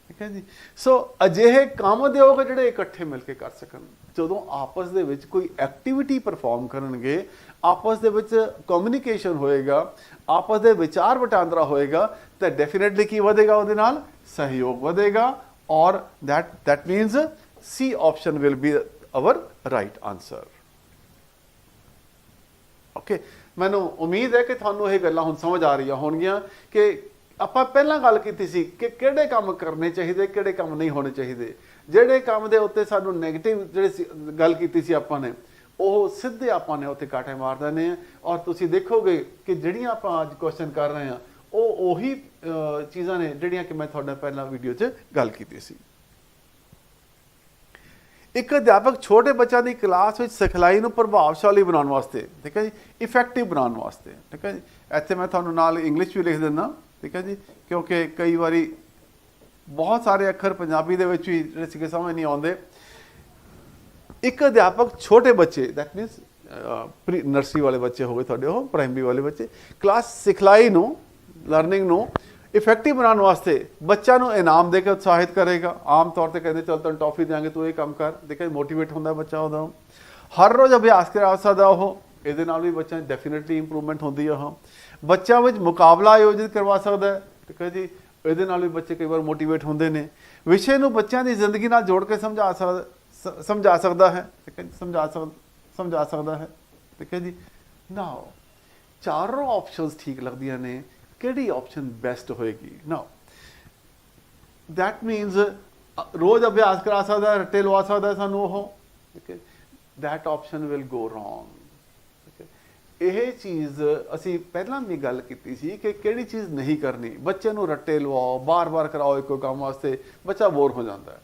ਠੀਕ ਹੈ ਜੀ। ਸੋ ਅਜਿਹੇ ਕੰਮ ਦਿਓਗੇ ਜਿਹੜੇ ਇਕੱਠੇ ਮਿਲ ਕੇ ਕਰ ਸਕਣ। ਜਦੋਂ ਆਪਸ ਦੇ ਵਿੱਚ ਕੋਈ ਐਕਟੀਵਿਟੀ ਪਰਫਾਰਮ ਕਰਨਗੇ, ਆਪਸ ਦੇ ਵਿੱਚ ਕਮਿਊਨੀਕੇਸ਼ਨ ਹੋਏਗਾ, ਆਪਸ ਦੇ ਵਿਚਾਰ ਵਟਾਂਦਰਾ ਹੋਏਗਾ, ਤਾਂ ਡੈਫੀਨੇਟਲੀ ਕੀ ਵਧੇਗਾ? ਉਹਦੇ ਨਾਲ ਸਹਿਯੋਗ ਵਧੇਗਾ, ਔਰ that means C option will be our right answer. Okay, ਮੈਨੂੰ ਉਮੀਦ ਹੈ ਕਿ ਤੁਹਾਨੂੰ ਇਹ ਗੱਲਾਂ ਹੁਣ ਸਮਝ ਆ ਰਹੀਆਂ ਹੋਣਗੀਆਂ ਕਿ ਆਪਾਂ ਪਹਿਲਾਂ ਗੱਲ ਕੀਤੀ ਸੀ ਕਿ ਕਿਹੜੇ ਕੰਮ ਕਰਨੇ ਚਾਹੀਦੇ, ਕਿਹੜੇ ਕੰਮ ਨਹੀਂ ਹੋਣੇ ਚਾਹੀਦੇ। ਜਿਹੜੇ ਕੰਮ ਦੇ ਉੱਤੇ ਸਾਨੂੰ ਨੈਗੇਟਿਵ ਗੱਲ ਕੀਤੀ ਸੀ ਆਪਾਂ ਨੇ, ਉਹ ਸਿੱਧੇ ਆਪਾਂ ਨੇ ਉੱਥੇ ਕਾਟੇ ਮਾਰ ਦੇਣੇ ਆ। ਔਰ ਤੁਸੀਂ ਦੇਖੋਗੇ ਕਿ ਜਿਹੜੀਆਂ ਆਪਾਂ ਅੱਜ ਕੁਐਸਚਨ ਕਰ ਰਹੇ ਹਾਂ ਉਹ ਉਹੀ ਚੀਜ਼ਾਂ ਨੇ ਜਿਹੜੀਆਂ ਕਿ ਮੈਂ ਤੁਹਾਡਾ ਪਹਿਲਾਂ ਵੀਡੀਓ 'ਚ ਗੱਲ ਕੀਤੀ ਸੀ। ਇੱਕ ਅਧਿਆਪਕ ਛੋਟੇ ਬੱਚਿਆਂ ਦੀ ਕਲਾਸ ਵਿੱਚ ਸਿਖਲਾਈ ਨੂੰ ਪ੍ਰਭਾਵਸ਼ਾਲੀ ਬਣਾਉਣ ਵਾਸਤੇ, ਠੀਕ ਹੈ ਜੀ, ਇਫੈਕਟਿਵ ਬਣਾਉਣ ਵਾਸਤੇ, ਠੀਕ ਹੈ ਜੀ, ਇੱਥੇ ਮੈਂ ਤੁਹਾਨੂੰ ਨਾਲ ਇੰਗਲਿਸ਼ ਵੀ ਲਿਖ ਦਿੰਦਾ, ਠੀਕ ਹੈ ਜੀ, ਕਿਉਂਕਿ ਕਈ ਵਾਰੀ ਬਹੁਤ ਸਾਰੇ ਅੱਖਰ ਪੰਜਾਬੀ ਦੇ ਵਿੱਚ ਵੀ ਜਿਹੜੇ ਸੀਗੇ ਸਮਝ ਨਹੀਂ ਆਉਂਦੇ। ਇੱਕ ਅਧਿਆਪਕ ਛੋਟੇ ਬੱਚੇ, ਦੈਟ ਮੀਨਸ ਪ੍ਰੀ ਨਰਸਰੀ ਵਾਲੇ ਬੱਚੇ ਹੋ ਗਏ ਤੁਹਾਡੇ, ਉਹ ਪ੍ਰਾਇਮਰੀ ਵਾਲੇ ਬੱਚੇ, ਕਲਾਸ ਸਿਖਲਾਈ ਨੂੰ, ਲਰਨਿੰਗ ਨੂੰ ਇਫੈਕਟਿਵ ਬਣਾਉਣ ਵਾਸਤੇ ਬੱਚਿਆਂ ਨੂੰ ਇਨਾਮ ਦੇ ਕੇ ਉਤਸ਼ਾਹਿਤ ਕਰੇਗਾ। ਆਮ ਤੌਰ ਤੇ ਕਹਿੰਦੇ ਚੱਲ ਤੈਨੂੰ ਟੌਫੀ ਦੇਵਾਂਗੇ, ਤੂੰ ਇਹ ਕੰਮ ਕਰ, ਦੇਖਿਆ ਮੋਟੀਵੇਟ ਹੁੰਦਾ ਬੱਚਾ ਉਹਦਾ। ਹਰ ਰੋਜ਼ ਅਭਿਆਸ ਕਰਾ ਸਕਦਾ ਉਹ, ਇਹਦੇ ਨਾਲ ਵੀ ਬੱਚਿਆਂ ਦੀ ਡੈਫੀਨੇਟਲੀ ਇੰਪਰੂਵਮੈਂਟ ਹੁੰਦੀ ਹੈ। ਉਹ ਬੱਚਿਆਂ ਵਿੱਚ ਮੁਕਾਬਲਾ ਆਯੋਜਿਤ ਕਰਵਾ ਸਕਦਾ ਹੈ, ਠੀਕ ਹੈ ਜੀ, ਇਹਦੇ ਨਾਲ ਵੀ ਬੱਚੇ ਕਈ ਵਾਰ ਮੋਟੀਵੇਟ ਹੁੰਦੇ ਨੇ। ਵਿਸ਼ੇ ਨੂੰ ਬੱਚਿਆਂ ਦੀ ਜ਼ਿੰਦਗੀ ਨਾਲ ਜੋੜ ਕੇ ਸਮਝਾ ਸਕਦਾ ਹੈ, ਠੀਕ ਹੈ, ਸਮਝਾ ਸਕਦਾ। ਸਮਝਾ ਸਕਦਾ ਹੈ। ਠੀਕ ਹੈ ਜੀ। ਨਾਓ ਚਾਰੋਂ ਆਪਸ਼ਨਸ ਠੀਕ ਲੱਗਦੀਆਂ ਨੇ, ਕਿਹੜੀ ਆਪਸ਼ਨ ਬੈਸਟ ਹੋਏਗੀ? ਨਾਓ that means ਰੋਜ਼ ਅਭਿਆਸ ਕਰਾ ਸਕਦਾ ਹੈ, ਰੱਟੇ ਲਵਾ ਸਕਦਾ ਹੈ ਸਾਨੂੰ ਉਹ, ਠੀਕ ਹੈ। that option will go wrong। ਇਹ ਚੀਜ਼ ਅਸੀਂ ਪਹਿਲਾਂ ਵੀ ਗੱਲ ਕੀਤੀ ਸੀ ਕਿ ਕਿਹੜੀ ਚੀਜ਼ ਨਹੀਂ ਕਰਨੀ। ਬੱਚੇ ਨੂੰ ਰੱਟੇ ਲਵਾਓ, ਬਾਰ-ਬਾਰ ਕਰਾਓ ਇੱਕੋ ਕੰਮ ਵਾਸਤੇ, ਬੱਚਾ ਬੋਰ ਹੋ ਜਾਂਦਾ ਹੈ।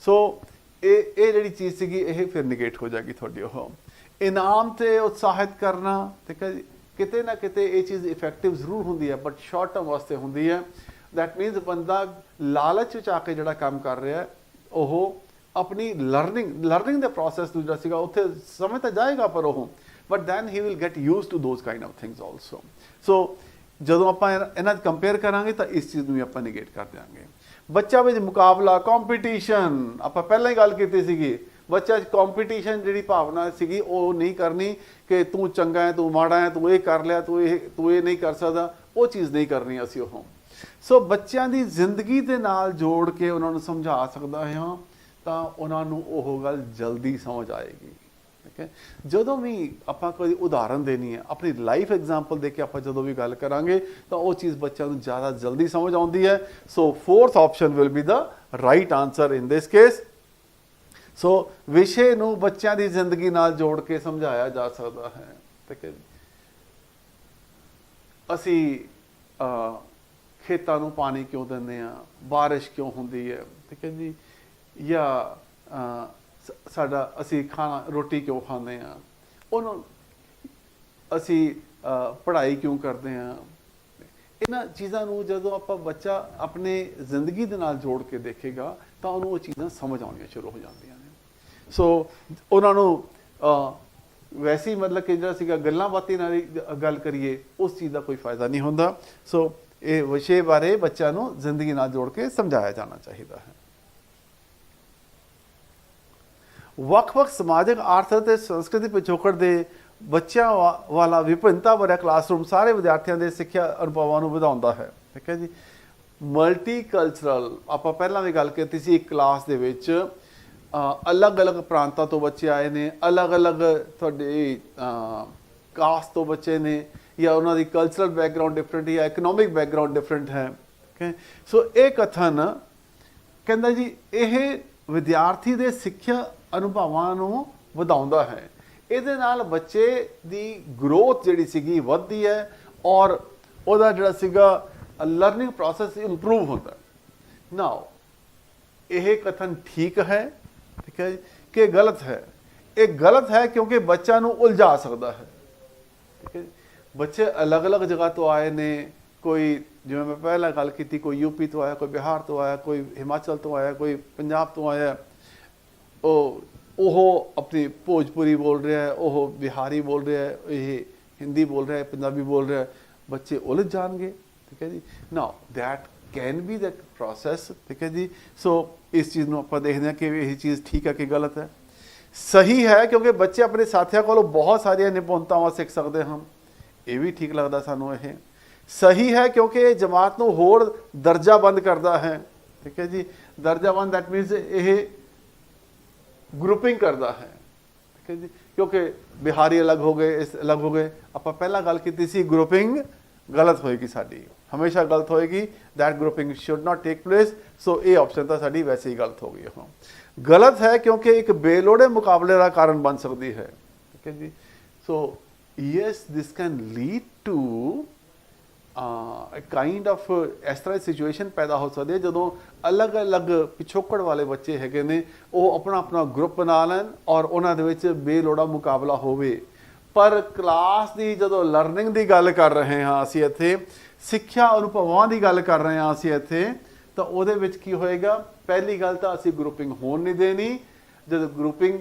ਸੋ ਇਹ ਜਿਹੜੀ ਚੀਜ਼ ਸੀਗੀ ਇਹ ਫਿਰ ਨਿਗੇਟ ਹੋ ਜਾਏਗੀ ਤੁਹਾਡੀ। ਉਹ ਇਨਾਮ ਤੇ ਉਤਸ਼ਾਹਿਤ ਕਰਨਾ, ਠੀਕ ਹੈ ਜੀ, ਕਿਤੇ ਨਾ ਕਿਤੇ ਇਹ ਚੀਜ਼ ਇਫੈਕਟਿਵ ਜ਼ਰੂਰ ਹੁੰਦੀ ਹੈ, ਬਟ ਸ਼ਾਰਟ ਟਰਮ ਵਾਸਤੇ ਹੁੰਦੀ ਹੈ। ਦੈਟ ਮੀਨਸ ਬੰਦਾ ਲਾਲਚ ਵਿੱਚ ਆ ਕੇ ਜਿਹੜਾ ਕੰਮ ਕਰ ਰਿਹਾ ਉਹ ਆਪਣੀ ਲਰਨਿੰਗ ਦੇ ਪ੍ਰੋਸੈਸ ਨੂੰ ਜਿਹੜਾ ਸੀਗਾ ਉੱਥੇ ਸਮੇਂ ਤਾਂ ਜਾਏਗਾ, ਪਰ ਉਹ but then he will get used to those kind of things also। so ਜਦੋਂ ਆਪਾਂ ਇਹਨਾਂ ਚ ਕੰਪੇਅਰ ਕਰਾਂਗੇ ਤਾਂ ਇਸ ਚੀਜ਼ ਨੂੰ ਵੀ ਆਪਾਂ ਨਿਗੇਟ ਕਰ ਦਿਆਂਗੇ। ਬੱਚਾ ਵਿੱਚ ਮੁਕਾਬਲਾ, ਕੰਪੀਟੀਸ਼ਨ, ਆਪਾਂ ਪਹਿਲਾਂ ਹੀ ਗੱਲ ਕੀਤੀ ਸੀਗੀ, ਬੱਚਾ 'ਚ ਕੰਪੀਟੀਸ਼ਨ ਜਿਹੜੀ ਭਾਵਨਾ ਸੀਗੀ ਉਹ ਨਹੀਂ ਕਰਨੀ ਕਿ ਤੂੰ ਚੰਗਾ ਹੈ, ਤੂੰ ਮਾੜਾ ਹੈ, ਤੂੰ ਇਹ ਕਰ ਲਿਆ, ਤੂੰ ਇਹ ਨਹੀਂ ਕਰ ਸਕਦਾ, ਉਹ ਚੀਜ਼ ਨਹੀਂ ਕਰਨੀ ਅਸੀਂ ਉਹ। ਸੋ ਬੱਚਿਆਂ ਦੀ ਜ਼ਿੰਦਗੀ ਦੇ ਨਾਲ ਜੋੜ ਕੇ ਉਹਨਾਂ ਨੂੰ ਸਮਝਾ ਸਕਦਾ ਹਾਂ ਤਾਂ ਉਹਨਾਂ ਨੂੰ ਉਹ ਗੱਲ ਜਲਦੀ ਸਮਝ ਆਏਗੀ। ਜਦੋਂ ਵੀ ਆਪਾਂ ਕੋਈ ਉਦਾਹਰਨ ਦੇਣੀ ਹੈ, ਆਪਣੀ ਲਾਈਫ ਐਗਜ਼ਾਮਪਲ ਦੇ ਕੇ ਆਪਾਂ ਜਦੋਂ ਵੀ ਗੱਲ ਕਰਾਂਗੇ ਤਾਂ ਉਹ ਚੀਜ਼ ਬੱਚਿਆਂ ਨੂੰ ਜ਼ਿਆਦਾ ਜਲਦੀ ਸਮਝ ਆਉਂਦੀ ਹੈ। So fourth option will be the right answer in this case. So ਵਿਸ਼ੇ ਨੂੰ ਬੱਚਿਆਂ ਦੀ ਜ਼ਿੰਦਗੀ ਨਾਲ ਜੋੜ ਕੇ ਸਮਝਾਇਆ ਜਾ ਸਕਦਾ ਹੈ। ਠੀਕ ਹੈ। ਅਸੀਂ ਖੇਤਾਂ ਨੂੰ ਪਾਣੀ ਕਿਉਂ ਦਿੰਦੇ ਹਾਂ, ਬਾਰਿਸ਼ ਕਿਉਂ ਹੁੰਦੀ ਹੈ, ਠੀਕ ਹੈ ਜੀ, ਜਾਂ ਅਸੀਂ ਰੋਟੀ ਕਿਉਂ ਖਾਂਦੇ ਹਾਂ, ਉਹਨੂੰ ਅਸੀਂ ਪੜ੍ਹਾਈ ਕਿਉਂ ਕਰਦੇ ਹਾਂ। ਇਹਨਾਂ ਚੀਜ਼ਾਂ ਨੂੰ ਜਦੋਂ ਆਪਾਂ ਬੱਚਾ ਆਪਣੇ ਜ਼ਿੰਦਗੀ ਦੇ ਨਾਲ ਜੋੜ ਕੇ ਦੇਖੇਗਾ ਤਾਂ ਉਹਨੂੰ ਉਹ ਚੀਜ਼ਾਂ ਸਮਝ ਆਉਣੀਆਂ ਸ਼ੁਰੂ ਹੋ ਜਾਂਦੀਆਂ ਨੇ। ਸੋ ਉਹਨਾਂ ਨੂੰ ਵੈਸੇ ਹੀ ਮਤਲਬ ਕਿ ਜਿਹੜਾ ਸੀਗਾ ਗੱਲਾਂ ਬਾਤਾਂ ਨਾਲ ਗੱਲ ਕਰੀਏ ਉਸ ਚੀਜ਼ ਦਾ ਕੋਈ ਫਾਇਦਾ ਨਹੀਂ ਹੁੰਦਾ। ਸੋ ਇਹ ਵਿਸ਼ੇ ਬਾਰੇ ਬੱਚਿਆਂ ਨੂੰ ਜ਼ਿੰਦਗੀ ਨਾਲ ਜੋੜ ਕੇ ਸਮਝਾਇਆ ਜਾਣਾ ਚਾਹੀਦਾ ਹੈ। ਵੱਖ-ਵੱਖ ਸਮਾਜਿਕ, ਆਰਥਿਕ ਤੇ ਸੰਸਕ੍ਰਿਤੀ ਪਿਛੋਕੜ ਦੇ ਬੱਚਿਆਂ ਵਾਲਾ ਵਿਭਿੰਨਤਾ ਭਰਿਆ ਕਲਾਸਰੂਮ ਸਾਰੇ ਵਿਦਿਆਰਥੀਆਂ ਦੇ ਸਿੱਖਿਆ ਅਨੁਭਵਾਂ ਨੂੰ ਵਧਾਉਂਦਾ ਹੈ। ਠੀਕ ਹੈ ਜੀ। ਮਲਟੀਕਲਚਰਲ, ਆਪਾਂ ਪਹਿਲਾਂ ਵੀ ਗੱਲ ਕੀਤੀ ਸੀ, ਇੱਕ ਕਲਾਸ ਦੇ ਵਿੱਚ ਅਲੱਗ-ਅਲੱਗ ਪ੍ਰਾਂਤਾਂ ਤੋਂ ਬੱਚੇ ਆਏ ਨੇ, ਅਲੱਗ-ਅਲੱਗ ਤੁਹਾਡੇ ਕਾਸਟ ਤੋਂ ਬੱਚੇ ਨੇ, ਜਾਂ ਉਹਨਾਂ ਦੀ ਕਲਚਰਲ ਬੈਕਗਰਾਊਂਡ ਡਿਫਰੈਂਟ ਜਾਂ ਇਕਨੋਮਿਕ ਬੈਕਗਰਾਊਂਡ ਡਿਫਰੈਂਟ ਹੈ। ਓਕੇ। ਸੋ ਇਹ ਕਥਨ ਕਹਿੰਦਾ ਜੀ ਇਹ ਵਿਦਿਆਰਥੀ ਦੇ ਸਿੱਖਿਆ ਅਨੁਭਵਾਂ ਨੂੰ ਵਧਾਉਂਦਾ ਹੈ। ਇਹਦੇ ਨਾਲ ਬੱਚੇ ਦੀ ਗਰੋਥ ਜਿਹੜੀ ਸੀਗੀ ਵੱਧਦੀ ਹੈ ਔਰ ਉਹਦਾ ਜਿਹੜਾ ਸੀਗਾ ਲਰਨਿੰਗ ਪ੍ਰੋਸੈਸ ਇੰਪਰੂਵ ਹੁੰਦਾ। ਨਾਓ ਇਹ ਕਥਨ ਠੀਕ ਹੈ, ਠੀਕ ਹੈ, ਕਿ ਗਲਤ ਹੈ? ਇਹ ਗਲਤ ਹੈ ਕਿਉਂਕਿ ਬੱਚਾ ਨੂੰ ਉਲਝਾ ਸਕਦਾ ਹੈ। ਠੀਕ ਹੈ। ਬੱਚੇ ਅਲੱਗ-ਅਲੱਗ ਜਗ੍ਹਾ ਤੋਂ ਆਏ ਨੇ, ਕੋਈ ਜਿਵੇਂ ਮੈਂ ਪਹਿਲਾਂ ਗੱਲ ਕੀਤੀ, ਕੋਈ ਯੂਪੀ ਤੋਂ ਆਇਆ, ਕੋਈ ਬਿਹਾਰ ਤੋਂ ਆਇਆ, ਕੋਈ ਹਿਮਾਚਲ ਤੋਂ ਆਇਆ, ਕੋਈ ਪੰਜਾਬ ਤੋਂ ਆਇਆ। ਉਹ ਆਪਣੀ ਭੋਜਪੁਰੀ ਬੋਲ ਰਿਹਾ ਹੈ, ਉਹ ਬਿਹਾਰੀ ਬੋਲ ਰਿਹਾ ਹੈ, ਇਹ ਹਿੰਦੀ ਬੋਲ ਰਿਹਾ ਹੈ, ਪੰਜਾਬੀ ਬੋਲ ਰਿਹਾ ਹੈ, ਬੱਚੇ ਉਲਝ ਜਾਣਗੇ। ਠੀਕ ਹੈ ਜੀ। Now that can be the process. ਠੀਕ ਹੈ ਜੀ। ਸੋ ਇਸ ਚੀਜ਼ ਨੂੰ ਆਪਾਂ ਦੇਖਦੇ ਹਾਂ ਕਿ ਇਹ ਚੀਜ਼ ਠੀਕ ਹੈ ਕਿ ਗਲਤ ਹੈ। ਸਹੀ ਹੈ ਕਿਉਂਕਿ ਬੱਚੇ ਆਪਣੇ ਸਾਥੀਆਂ ਕੋਲੋਂ ਬਹੁਤ ਸਾਰੀਆਂ ਨਿਪੁੰਨਤਾਵਾਂ ਸਿੱਖ ਸਕਦੇ ਹਨ, ਇਹ ਵੀ ਠੀਕ ਲੱਗਦਾ ਸਾਨੂੰ। ਇਹ ਸਹੀ ਹੈ ਕਿਉਂਕਿ ਇਹ ਜਮਾਤ ਨੂੰ ਹੋਰ ਦਰਜਾਬੰਦ ਕਰਦਾ ਹੈ। ਠੀਕ ਹੈ ਜੀ। ਦਰਜਾਬੰਦ ਦੈਟ ਮੀਨਸ ਇਹ ਗਰੁੱਪਿੰਗ ਕਰਦਾ ਹੈ। ਠੀਕ ਹੈ ਜੀ। ਕਿਉਂਕਿ ਬਿਹਾਰੀ ਅਲੱਗ ਹੋ ਗਏ, ਇਸ ਅਲੱਗ ਹੋ ਗਏ। ਆਪਾਂ ਪਹਿਲਾਂ ਗੱਲ ਕੀਤੀ ਸੀ ਗਰੁੱਪਿੰਗ ਗਲਤ ਹੋਏਗੀ, ਸਾਡੀ ਹਮੇਸ਼ਾ ਗਲਤ ਹੋਏਗੀ। That grouping should not take place. So ਇਹ ਆਪਸ਼ਨ ਤਾਂ ਸਾਡੀ ਵੈਸੇ ਹੀ ਗਲਤ ਹੋ ਗਈ। ਉਹ ਗਲਤ ਹੈ ਕਿਉਂਕਿ ਇੱਕ ਬੇਲੋੜੇ ਮੁਕਾਬਲੇ ਦਾ ਕਾਰਨ ਬਣ ਸਕਦੀ ਹੈ। ਠੀਕ ਹੈ ਜੀ। So yes this can lead to kind of ਇਸ ਤਰ੍ਹਾਂ ਦੀ ਸਿਚੁਏਸ਼ਨ ਪੈਦਾ ਹੋ ਸਕਦੀ ਹੈ ਜਦੋਂ ਅਲੱਗ-ਅਲੱਗ ਪਿਛੋਕੜ ਵਾਲੇ ਬੱਚੇ ਹੈਗੇ ਨੇ, ਉਹ ਆਪਣਾ ਗਰੁੱਪ ਬਣਾ ਲੈਣ ਔਰ ਉਹਨਾਂ ਦੇ ਵਿੱਚ ਬੇਲੋੜਾ ਮੁਕਾਬਲਾ ਹੋਵੇ। ਪਰ ਕਲਾਸ ਦੀ ਜਦੋਂ ਲਰਨਿੰਗ ਦੀ ਗੱਲ ਕਰ ਰਹੇ ਹਾਂ ਅਸੀਂ ਇੱਥੇ, ਸਿੱਖਿਆ ਅਨੁਭਵਾਂ ਦੀ ਗੱਲ ਕਰ ਰਹੇ ਹਾਂ ਅਸੀਂ ਇੱਥੇ, ਤਾਂ ਉਹਦੇ ਵਿੱਚ ਕੀ ਹੋਏਗਾ? ਪਹਿਲੀ ਗੱਲ ਤਾਂ ਅਸੀਂ ਗਰੁੱਪਿੰਗ ਹੋਣ ਨਹੀਂ ਦੇਣੀ। ਜਦੋਂ ਗਰੁੱਪਿੰਗ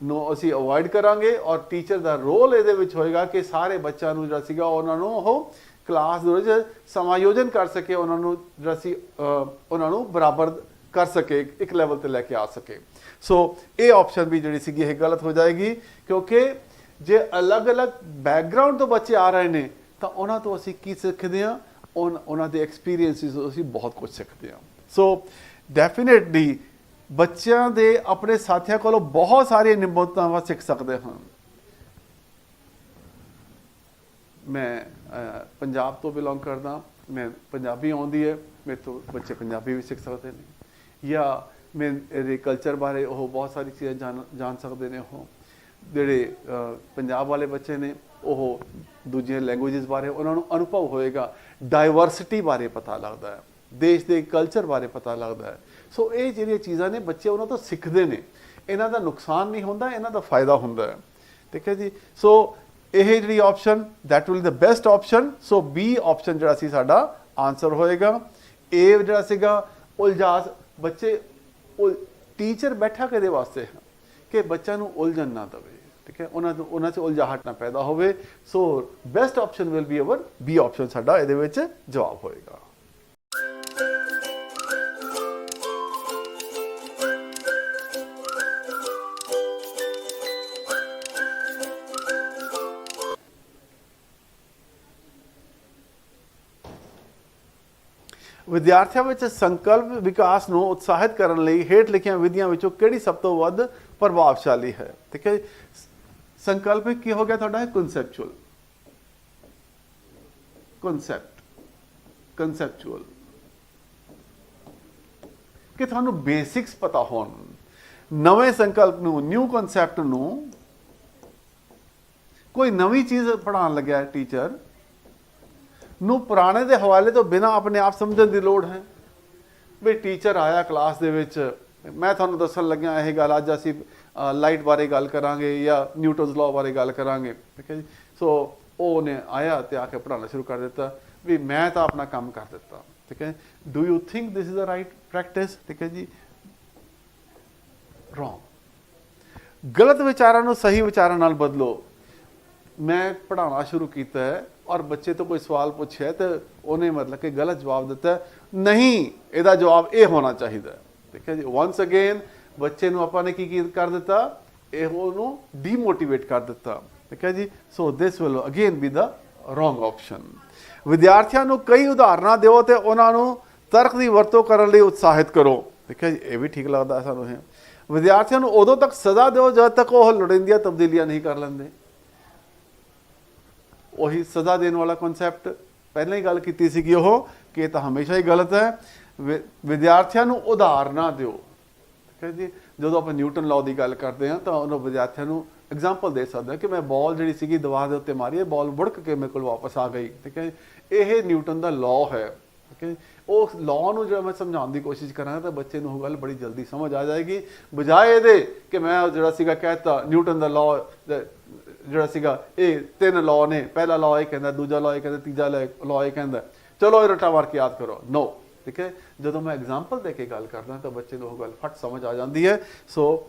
ਨੂੰ ਅਸੀਂ ਅਵੋਇਡ ਕਰਾਂਗੇ ਔਰ ਟੀਚਰ ਦਾ ਰੋਲ ਇਹਦੇ ਵਿੱਚ ਹੋਏਗਾ ਕਿ ਸਾਰੇ ਬੱਚਿਆਂ ਨੂੰ ਜਿਹੜਾ ਸੀਗਾ ਉਹਨਾਂ ਨੂੰ ਉਹ ਕਲਾਸ ਦੇ ਵਿੱਚ ਸਮਾਯੋਜਨ ਕਰ ਸਕੇ, ਉਹਨਾਂ ਨੂੰ ਜਿਹੜਾ ਸੀ ਉਹਨਾਂ ਨੂੰ ਬਰਾਬਰ ਕਰ ਸਕੇ, ਇੱਕ ਲੈਵਲ ਤੇ ਲੈ ਕੇ ਆ ਸਕੇ। ਸੋ ਇਹ ਆਪਸ਼ਨ ਵੀ ਜਿਹੜੀ ਸੀਗੀ ਇਹ ਗਲਤ ਹੋ ਜਾਏਗੀ ਕਿਉਂਕਿ ਜੇ ਅਲੱਗ-ਅਲੱਗ ਬੈਕਗਰਾਊਂਡ ਤੋਂ ਬੱਚੇ ਆ ਰਹੇ ਨੇ ਤਾਂ ਉਹਨਾਂ ਤੋਂ ਅਸੀਂ ਕੀ ਸਿੱਖਦੇ ਹਾਂ? ਉਹਨਾਂ ਦੇ ਐਕਸਪੀਰੀਅੰਸਿਸ ਅਸੀਂ ਬਹੁਤ ਕੁਝ ਸਿੱਖਦੇ ਹਾਂ। ਸੋ ਡੈਫੀਨੇਟਲੀ ਬੱਚਿਆਂ ਦੇ ਆਪਣੇ ਸਾਥੀਆਂ ਕੋਲੋਂ ਬਹੁਤ ਸਾਰੀਆਂ ਨਿਪੁੰਨਤਾਵਾਂ ਸਿੱਖ ਸਕਦੇ ਹਨ। ਮੈਂ ਪੰਜਾਬ ਤੋਂ ਬਿਲੋਂਗ ਕਰਦਾ, ਮੈਂ ਪੰਜਾਬੀ ਆਉਂਦੀ ਹੈ, ਮੇਰੇ ਤੋਂ ਬੱਚੇ ਪੰਜਾਬੀ ਵੀ ਸਿੱਖ ਸਕਦੇ ਨੇ, ਜਾਂ ਮੇਰੇ ਕਲਚਰ ਬਾਰੇ ਉਹ ਬਹੁਤ ਸਾਰੀ ਚੀਜ਼ਾਂ ਜਾਣ ਸਕਦੇ ਨੇ। ਉਹ ਜਿਹੜੇ ਪੰਜਾਬ ਵਾਲੇ ਬੱਚੇ ਨੇ ਉਹ ਦੂਜੀਆਂ ਲੈਂਗੁਏਜਸ ਬਾਰੇ ਉਹਨਾਂ ਨੂੰ ਅਨੁਭਵ ਹੋਏਗਾ, ਡਾਈਵਰਸਿਟੀ ਬਾਰੇ ਪਤਾ ਲੱਗਦਾ ਹੈ, ਦੇਸ਼ ਦੇ ਕਲਚਰ ਬਾਰੇ ਪਤਾ ਲੱਗਦਾ ਹੈ। ਸੋ ਇਹ ਜਿਹੜੀਆਂ ਚੀਜ਼ਾਂ ਨੇ ਬੱਚੇ ਉਹਨਾਂ ਤੋਂ ਸਿੱਖਦੇ ਨੇ, ਇਹਨਾਂ ਦਾ ਨੁਕਸਾਨ ਨਹੀਂ ਹੁੰਦਾ, ਇਹਨਾਂ ਦਾ ਫਾਇਦਾ ਹੁੰਦਾ ਹੈ। ਠੀਕ ਹੈ ਜੀ। ਸੋ ਇਹ ਜਿਹੜੀ option that will the best option. So B option ਜਿਹੜਾ ਸੀ ਸਾਡਾ ਆਨਸਰ ਹੋਏਗਾ। ਇਹ ਜਿਹੜਾ ਸੀਗਾ ਉਲਝਾਸ, ਬੱਚੇ ਟੀਚਰ ਬੈਠਾ ਕਿਹਦੇ ਵਾਸਤੇ ਹੈ ਕਿ ਬੱਚਿਆਂ ਨੂੰ ਉਲਝਣ ਨਾ ਦੇਵੇ। ਠੀਕ ਹੈ, ਉਹਨਾਂ 'ਚ ਉਲਝਾਹਟ ਨਾ ਪੈਦਾ ਹੋਵੇ। So best option will B our B option ਸਾਡਾ ਇਹਦੇ ਵਿੱਚ ਜਵਾਬ ਹੋਏਗਾ। ਵਿਦਿਆਰਥੀਆਂ ਵਿੱਚ ਸੰਕਲਪ ਵਿਕਾਸ ਨੂੰ ਉਤਸ਼ਾਹਿਤ ਕਰਨ ਲਈ ਹੇਠ ਲਿਖੀਆਂ ਵਿਧੀਆਂ ਵਿੱਚੋਂ ਕਿਹੜੀ ਸਭ ਤੋਂ ਵੱਧ ਪ੍ਰਭਾਵਸ਼ਾਲੀ ਹੈ? ਠੀਕ ਹੈ, ਸੰਕਲਪ ਕੀ ਹੋ ਗਿਆ ਤੁਹਾਡਾ? ਕਨਸੈਪਚੁਅਲ, ਕੰਸੈਪਚੁਅਲ, ਕਿ ਤੁਹਾਨੂੰ ਬੇਸਿਕਸ ਪਤਾ ਹੋਣ। ਨਵੇਂ ਸੰਕਲਪ ਨੂੰ, ਨਿਊ ਕਨਸੈਪਟ ਨੂੰ, ਕੋਈ ਨਵੀਂ ਚੀਜ਼ ਪੜ੍ਹਾਉਣ ਲੱਗਿਆ ਟੀਚਰ ਨੂੰ ਪੁਰਾਣੇ ਦੇ ਹਵਾਲੇ ਤੋਂ ਬਿਨਾਂ ਆਪਣੇ ਆਪ ਸਮਝਣ ਦੀ ਲੋੜ ਹੈ। ਵੀ ਟੀਚਰ ਆਇਆ ਕਲਾਸ ਦੇ ਵਿੱਚ, ਮੈਂ ਤੁਹਾਨੂੰ ਦੱਸਣ ਲੱਗਿਆ ਇਹ ਗੱਲ, ਅੱਜ ਅਸੀਂ ਲਾਈਟ ਬਾਰੇ ਗੱਲ ਕਰਾਂਗੇ ਜਾਂ ਨਿਊਟਨਸ ਲਾਅ ਬਾਰੇ ਗੱਲ ਕਰਾਂਗੇ। ਠੀਕ ਹੈ ਜੀ। ਸੋ ਉਹਨੇ ਆਇਆ ਤੇ ਆ ਕੇ ਪੜ੍ਹਾਉਣਾ ਸ਼ੁਰੂ ਕਰ ਦਿੱਤਾ ਵੀ ਮੈਂ ਤਾਂ ਆਪਣਾ ਕੰਮ ਕਰ ਦਿੱਤਾ। ਠੀਕ ਹੈ, do you think this is a right practice? ਠੀਕ ਹੈ ਜੀ, ਰੋਂਗ। ਗਲਤ ਵਿਚਾਰਾਂ ਨੂੰ ਸਹੀ ਵਿਚਾਰਾਂ ਨਾਲ ਬਦਲੋ। ਮੈਂ ਪੜ੍ਹਾਉਣਾ ਸ਼ੁਰੂ ਕੀਤਾ ਹੈ ਔਰ ਬੱਚੇ ਤੋਂ ਕੋਈ ਸਵਾਲ ਪੁੱਛਿਆ ਤੇ ਉਹਨੇ ਮਤਲਬ ਕਿ ਗਲਤ ਜਵਾਬ ਦਿੱਤਾ, ਨਹੀਂ ਇਹਦਾ ਜਵਾਬ ਇਹ ਹੋਣਾ ਚਾਹੀਦਾ। ਠੀਕ ਹੈ ਜੀ। ਵਾਂਸ ਅਗੇਨ ਬੱਚੇ ਨੂੰ ਆਪਾਂ ਨੇ ਕੀ ਕਰ ਦਿੱਤਾ? ਇਹ ਉਹਨੂੰ ਡੀਮੋਟੀਵੇਟ ਕਰ ਦਿੱਤਾ। ਠੀਕ ਹੈ ਜੀ। So this will again be the wrong option. ਵਿਦਿਆਰਥੀਆਂ ਨੂੰ ਕਈ ਉਦਾਹਰਨਾਂ ਦਿਓ ਤੇ ਉਹਨਾਂ ਨੂੰ ਤਰਕ ਦੀ ਵਰਤੋਂ ਕਰਨ ਲਈ ਉਤਸ਼ਾਹਿਤ ਕਰੋ। ਠੀਕ ਹੈ ਜੀ, ਇਹ ਵੀ ਠੀਕ ਲੱਗਦਾ ਸਾਨੂੰ। ਇਹ ਵਿਦਿਆਰਥੀਆਂ ਨੂੰ ਉਦੋਂ ਤੱਕ ਸਜ਼ਾ ਦਿਓ ਜਦ ਤੱਕ ਉਹ ਲੋੜੀਂਦੀਆਂ ਤਬਦੀਲੀਆਂ ਨਹੀਂ ਕਰ ਲੈਂਦੇ। ਉਹੀ ਸਜ਼ਾ ਦੇਣ ਵਾਲਾ ਕਨਸੈਪਟ ਪਹਿਲਾਂ ਹੀ ਗੱਲ ਕੀਤੀ ਸੀਗੀ ਉਹ, ਕਿ ਇਹ ਤਾਂ ਹਮੇਸ਼ਾ ਹੀ ਗਲਤ ਹੈ। ਵਿਦਿਆਰਥੀਆਂ ਨੂੰ ਉਦਾਹਰਨਾਂ ਦਿਓ। ਠੀਕ ਹੈ ਜੀ। ਜਦੋਂ ਆਪਾਂ ਨਿਊਟਨ ਲਾਅ ਦੀ ਗੱਲ ਕਰਦੇ ਹਾਂ ਤਾਂ ਉਹਨਾਂ ਵਿਦਿਆਰਥੀਆਂ ਨੂੰ ਐਗਜ਼ਾਮਪਲ ਦੇ ਸਕਦੇ ਕਿ ਮੈਂ ਬਾਲ ਜਿਹੜੀ ਸੀਗੀ ਦੀਵਾਰ ਦੇ ਉੱਤੇ ਮਾਰੀ, ਬਾਲ ਵੜਕ ਕੇ ਮੇਰੇ ਕੋਲ ਵਾਪਸ ਆ ਗਈ। ਠੀਕ ਹੈ, ਇਹ ਨਿਊਟਨ ਦਾ ਲਾਅ ਹੈ। ਠੀਕ ਹੈ, ਉਹ ਲਾਅ ਨੂੰ ਜਿਹੜਾ ਮੈਂ ਸਮਝਾਉਣ ਦੀ ਕੋਸ਼ਿਸ਼ ਕਰਾਂਗਾ ਤਾਂ ਬੱਚੇ ਨੂੰ ਉਹ ਗੱਲ ਬੜੀ ਜਲਦੀ ਸਮਝ ਆ ਜਾਏਗੀ, ਬਜਾਏ ਇਹਦੇ ਕਿ ਮੈਂ ਜਿਹੜਾ ਸੀਗਾ ਕਹਿਤਾ ਨਿਊਟਨ ਦਾ ਲਾਅ ਜਿਹੜਾ ਸੀਗਾ ਇਹ 3 ਲਾਅ ਨੇ, ਪਹਿਲਾ ਲਾਅ ਇਹ ਕਹਿੰਦਾ, ਦੂਜਾ ਲਾਅ ਇਹ ਕਹਿੰਦਾ, ਤੀਜਾ ਲਾਅ ਇਹ ਕਹਿੰਦਾ, ਚਲੋ ਇਹ ਰੱਟਾ ਮਾਰ ਕੇ ਯਾਦ ਕਰੋ। ਨੋ। ਠੀਕ ਹੈ, ਜਦੋਂ ਮੈਂ ਐਗਜ਼ਾਮਪਲ ਦੇ ਕੇ ਗੱਲ ਕਰਦਾ ਤਾਂ ਬੱਚੇ ਨੂੰ ਉਹ ਗੱਲ ਫਟ ਸਮਝ ਆ ਜਾਂਦੀ ਹੈ। ਸੋ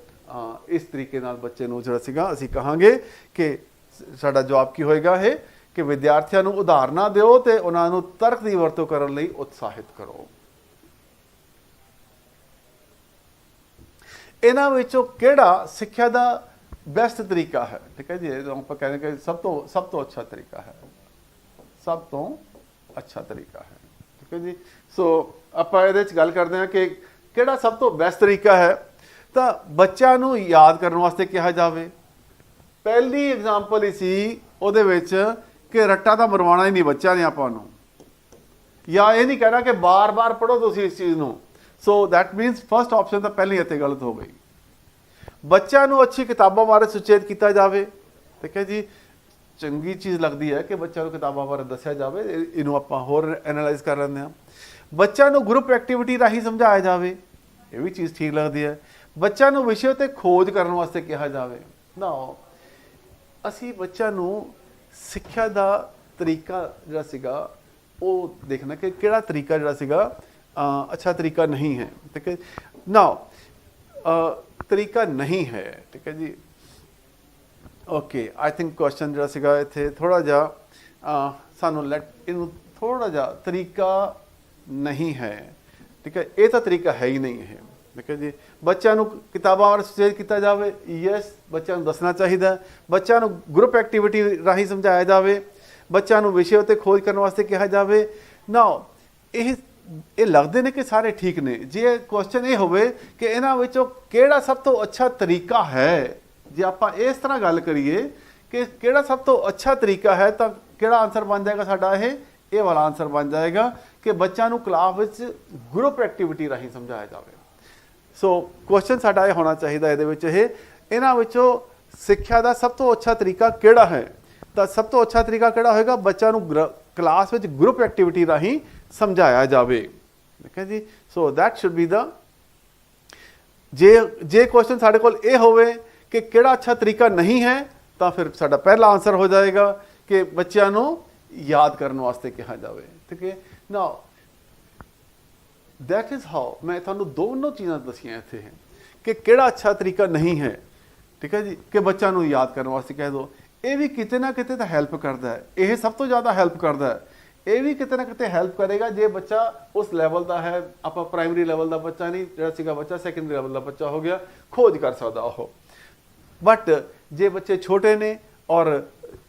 ਇਸ ਤਰੀਕੇ ਨਾਲ ਬੱਚੇ ਨੂੰ ਜਿਹੜਾ ਸੀਗਾ ਅਸੀਂ ਕਹਾਂਗੇ ਕਿ ਸਾਡਾ ਜਵਾਬ ਕੀ ਹੋਏਗਾ ਇਹ, ਕਿ ਵਿਦਿਆਰਥੀਆਂ ਨੂੰ ਉਦਾਹਰਨਾਂ ਦਿਓ ਤੇ ਉਹਨਾਂ ਨੂੰ ਤਰਕ ਦੀ ਵਰਤੋਂ ਕਰਨ ਲਈ ਉਤਸ਼ਾਹਿਤ ਕਰੋ। ਇਹਨਾਂ ਵਿੱਚੋਂ ਕਿਹੜਾ ਸਿੱਖਿਆ ਦਾ ਬੈਸਟ ਤਰੀਕਾ ਹੈ? ਠੀਕ ਹੈ ਜੀ, ਆਪਾਂ ਕਹਿੰਦੇ ਕਿ ਸਭ ਤੋਂ ਅੱਛਾ ਤਰੀਕਾ ਹੈ, ਸਭ ਤੋਂ ਅੱਛਾ ਤਰੀਕਾ ਹੈ। ਠੀਕ ਹੈ ਜੀ। ਸੋ ਆਪਾਂ ਇਹਦੇ 'ਚ ਗੱਲ ਕਰਦੇ ਹਾਂ ਕਿ ਕਿਹੜਾ ਸਭ ਤੋਂ ਬੈਸਟ ਤਰੀਕਾ ਹੈ। ਤਾਂ ਬੱਚਿਆਂ ਨੂੰ ਯਾਦ ਕਰਨ ਵਾਸਤੇ ਕਿਹਾ ਜਾਵੇ। ਪਹਿਲੀ ਐਗਜ਼ਾਮਪਲ ਹੀ ਸੀ ਉਹਦੇ ਵਿੱਚ ਕਿ ਰੱਟਾ ਤਾਂ ਮਰਵਾਉਣਾ ਹੀ ਨਹੀਂ ਬੱਚਿਆਂ ਨੇ ਆਪਾਂ ਨੂੰ, ਜਾਂ ਇਹ ਨਹੀਂ ਕਹਿਣਾ ਕਿ ਬਾਰ-ਬਾਰ ਪੜ੍ਹੋ ਤੁਸੀਂ ਇਸ ਚੀਜ਼ ਨੂੰ। So that means first option ਤਾਂ ਪਹਿਲਾਂ ਹੀ ਇੱਥੇ ਗਲਤ ਹੋ ਗਈ। ਬੱਚਿਆਂ ਨੂੰ ਅੱਛੀ ਕਿਤਾਬਾਂ ਬਾਰੇ ਸੁਚੇਤ ਕੀਤਾ ਜਾਵੇ। ਠੀਕ ਹੈ ਜੀ, ਚੰਗੀ ਚੀਜ਼ ਲੱਗਦੀ ਹੈ ਕਿ ਬੱਚਿਆਂ ਨੂੰ ਕਿਤਾਬਾਂ ਬਾਰੇ ਦੱਸਿਆ ਜਾਵੇ। ਇਹਨੂੰ ਆਪਾਂ ਹੋਰ ਐਨਾਲਾਈਜ਼ ਕਰ ਲੈਂਦੇ ਹਾਂ। ਬੱਚਿਆਂ ਨੂੰ ਗਰੁੱਪ ਐਕਟੀਵਿਟੀ ਰਾਹੀਂ ਸਮਝਾਇਆ ਜਾਵੇ, ਇਹ ਵੀ ਚੀਜ਼ ਠੀਕ ਲੱਗਦੀ ਹੈ। ਬੱਚਿਆਂ ਨੂੰ ਵਿਸ਼ੇ ਉੱਤੇ ਖੋਜ ਕਰਨ ਵਾਸਤੇ ਕਿਹਾ ਜਾਵੇ। ਨਾ, ਅਸੀਂ ਬੱਚਿਆਂ ਨੂੰ ਸਿੱਖਿਆ ਦਾ ਤਰੀਕਾ ਜਿਹੜਾ ਸੀਗਾ ਉਹ ਦੇਖਣਾ ਕਿ ਕਿਹੜਾ ਤਰੀਕਾ ਜਿਹੜਾ ਸੀਗਾ ਅੱਛਾ ਤਰੀਕਾ ਨਹੀਂ ਹੈ। ਠੀਕ ਹੈ ਨਾ, ਤਰੀਕਾ ਨਹੀਂ ਹੈ। ਠੀਕ ਹੈ ਜੀ। ਓਕੇ, ਆਈ ਥਿੰਕ ਕੁਐਸਚਨ ਜਿਹੜਾ ਸੀਗਾ ਇੱਥੇ ਥੋੜ੍ਹਾ ਜਿਹਾ ਸਾਨੂੰ ਇਹਨੂੰ ਥੋੜ੍ਹਾ ਜਿਹਾ ਤਰੀਕਾ ਨਹੀਂ ਹੈ। ਠੀਕ ਹੈ, ਇਹ ਤਾਂ ਤਰੀਕਾ ਹੈ ਹੀ ਨਹੀਂ ਹੈ। ਠੀਕ ਹੈ ਜੀ। ਬੱਚਿਆਂ ਨੂੰ ਕਿਤਾਬਾਂ ਬਾਰੇ ਸੁਚੇਤ ਕੀਤਾ ਜਾਵੇ। ਯੈਸ, ਬੱਚਿਆਂ ਨੂੰ ਦੱਸਣਾ ਚਾਹੀਦਾ। ਬੱਚਿਆਂ ਨੂੰ ਗਰੁੱਪ ਐਕਟੀਵਿਟੀ ਰਾਹੀਂ ਸਮਝਾਇਆ ਜਾਵੇ। ਬੱਚਿਆਂ ਨੂੰ ਵਿਸ਼ੇ ਉੱਤੇ ਖੋਜ ਕਰਨ ਵਾਸਤੇ ਕਿਹਾ ਜਾਵੇ। ਨਾ, ਇਹ ਇਹ ਲੱਗਦੇ ਨੇ ਕਿ ਸਾਰੇ ਠੀਕ ਨੇ। ਜੇ ਕੁਐਸਚਨ ਇਹ ਹੋਵੇ ਕਿ ਇਹਨਾਂ ਵਿੱਚੋਂ ਕਿਹੜਾ ਸਭ ਤੋਂ ਅੱਛਾ ਤਰੀਕਾ ਹੈ, ਜੇ ਆਪਾਂ ਇਸ ਤਰ੍ਹਾਂ ਗੱਲ ਕਰੀਏ ਕਿ ਕਿਹੜਾ ਸਭ ਤੋਂ ਅੱਛਾ ਤਰੀਕਾ ਹੈ, ਤਾਂ ਕਿਹੜਾ ਆਨਸਰ ਬਣ ਜਾਏਗਾ ਸਾਡਾ? ਇਹ ਵਾਲਾ ਆਨਸਰ ਬਣ ਜਾਏਗਾ ਕਿ ਬੱਚਿਆਂ ਨੂੰ ਕਲਾਸ ਵਿੱਚ ਗਰੁੱਪ ਐਕਟੀਵਿਟੀ ਰਾਹੀਂ ਸਮਝਾਇਆ ਜਾਵੇ। ਸੋ ਕੁਐਸਚਨ ਸਾਡਾ ਇਹ ਹੋਣਾ ਚਾਹੀਦਾ ਇਹਦੇ ਵਿੱਚ, ਇਹਨਾਂ ਵਿੱਚੋਂ ਸਿੱਖਿਆ ਦਾ ਸਭ ਤੋਂ ਅੱਛਾ ਤਰੀਕਾ ਕਿਹੜਾ ਹੈ? ਤਾਂ ਸਭ ਤੋਂ ਅੱਛਾ ਤਰੀਕਾ ਕਿਹੜਾ ਹੋਏਗਾ? ਬੱਚਿਆਂ ਨੂੰ ਕਲਾਸ ਵਿੱਚ ਗਰੁੱਪ ਐਕਟੀਵਿਟੀ ਰਾਹੀਂ ਸਮਝਾਇਆ ਜਾਵੇ। ਠੀਕ ਹੈ ਜੀ। ਸੋ ਦੈਟ ਸ਼ੁਡ ਬੀ ਦਾ, ਜੇ ਕੁਐਸਚਨ ਸਾਡੇ ਕੋਲ ਇਹ ਹੋਵੇ ਕਿ ਕਿਹੜਾ ਅੱਛਾ ਤਰੀਕਾ ਨਹੀਂ ਹੈ, ਤਾਂ ਫਿਰ ਸਾਡਾ ਪਹਿਲਾ ਆਨਸਰ ਹੋ ਜਾਏਗਾ ਕਿ ਬੱਚਿਆਂ ਨੂੰ ਯਾਦ ਕਰਨ ਵਾਸਤੇ ਕਿਹਾ ਜਾਵੇ। ਠੀਕ ਹੈ। ਨਾਓ ਦੈਟ ਇਜ਼ ਹਾਊ, ਮੈਂ ਤੁਹਾਨੂੰ ਦੋਨੋਂ ਚੀਜ਼ਾਂ ਦੱਸੀਆਂ ਇੱਥੇ ਹੈ ਕਿ ਕਿਹੜਾ ਅੱਛਾ ਤਰੀਕਾ ਨਹੀਂ ਹੈ। ਠੀਕ ਹੈ ਜੀ, ਕਿ ਬੱਚਿਆਂ ਨੂੰ ਯਾਦ ਕਰਨ ਵਾਸਤੇ ਕਹਿ ਦਿਓ। ਇਹ ਵੀ ਕਿਤੇ ਨਾ ਕਿਤੇ ਤਾਂ ਹੈਲਪ ਕਰਦਾ ਹੈ, ਇਹ ਸਭ ਤੋਂ ਜ਼ਿਆਦਾ ਹੈਲਪ ਕਰਦਾ ਹੈ। ਇਹ ਵੀ ਕਿਤੇ ਨਾ ਕਿਤੇ ਹੈਲਪ ਕਰੇਗਾ ਜੇ ਬੱਚਾ ਉਸ ਲੈਵਲ ਦਾ ਹੈ, ਆਪਾਂ ਪ੍ਰਾਇਮਰੀ ਲੈਵਲ ਦਾ ਬੱਚਾ ਨਹੀਂ, ਜਿਹੜਾ ਸੀਗਾ ਬੱਚਾ ਸੈਕੰਡਰੀ ਲੈਵਲ ਦਾ ਬੱਚਾ ਹੋ ਗਿਆ, ਖੋਜ ਕਰ ਸਕਦਾ ਉਹ। ਬਟ ਜੇ ਬੱਚੇ ਛੋਟੇ ਨੇ ਔਰ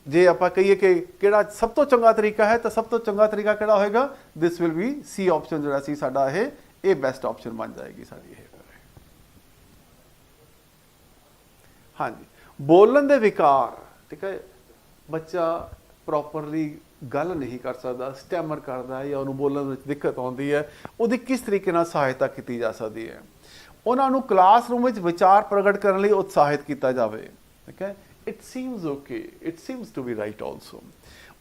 ਜੇ ਆਪਾਂ ਕਹੀਏ ਕਿ ਕਿਹੜਾ ਸਭ ਤੋਂ ਚੰਗਾ ਤਰੀਕਾ ਹੈ, ਤਾਂ ਸਭ ਤੋਂ ਚੰਗਾ ਤਰੀਕਾ ਕਿਹੜਾ ਹੋਏਗਾ? This will B C option, ਜਿਹੜਾ ਸੀ ਸਾਡਾ ਇਹ ਬੈਸਟ ਆਪਸ਼ਨ ਬਣ ਜਾਏਗੀ ਸਾਡੀ ਇਹ। ਹਾਂਜੀ, ਬੋਲਣ ਦੇ ਵਿਕਾਰ। ਠੀਕ ਹੈ, ਬੱਚਾ ਪ੍ਰੋਪਰਲੀ ਗੱਲ ਨਹੀਂ ਕਰ ਸਕਦਾ, ਸਟੈਮਰ ਕਰਦਾ ਹੈ ਜਾਂ ਉਹਨੂੰ ਬੋਲਣ ਵਿੱਚ ਦਿੱਕਤ ਆਉਂਦੀ ਹੈ, ਉਹਦੀ ਕਿਸ ਤਰੀਕੇ ਨਾਲ ਸਹਾਇਤਾ ਕੀਤੀ ਜਾ ਸਕਦੀ ਹੈ? ਉਹਨਾਂ ਨੂੰ ਕਲਾਸਰੂਮ ਵਿੱਚ ਵਿਚਾਰ ਪ੍ਰਗਟ ਕਰਨ ਲਈ ਉਤਸ਼ਾਹਿਤ ਕੀਤਾ ਜਾਵੇ। ਠੀਕ ਹੈ, it seems okay, it seems to be right also.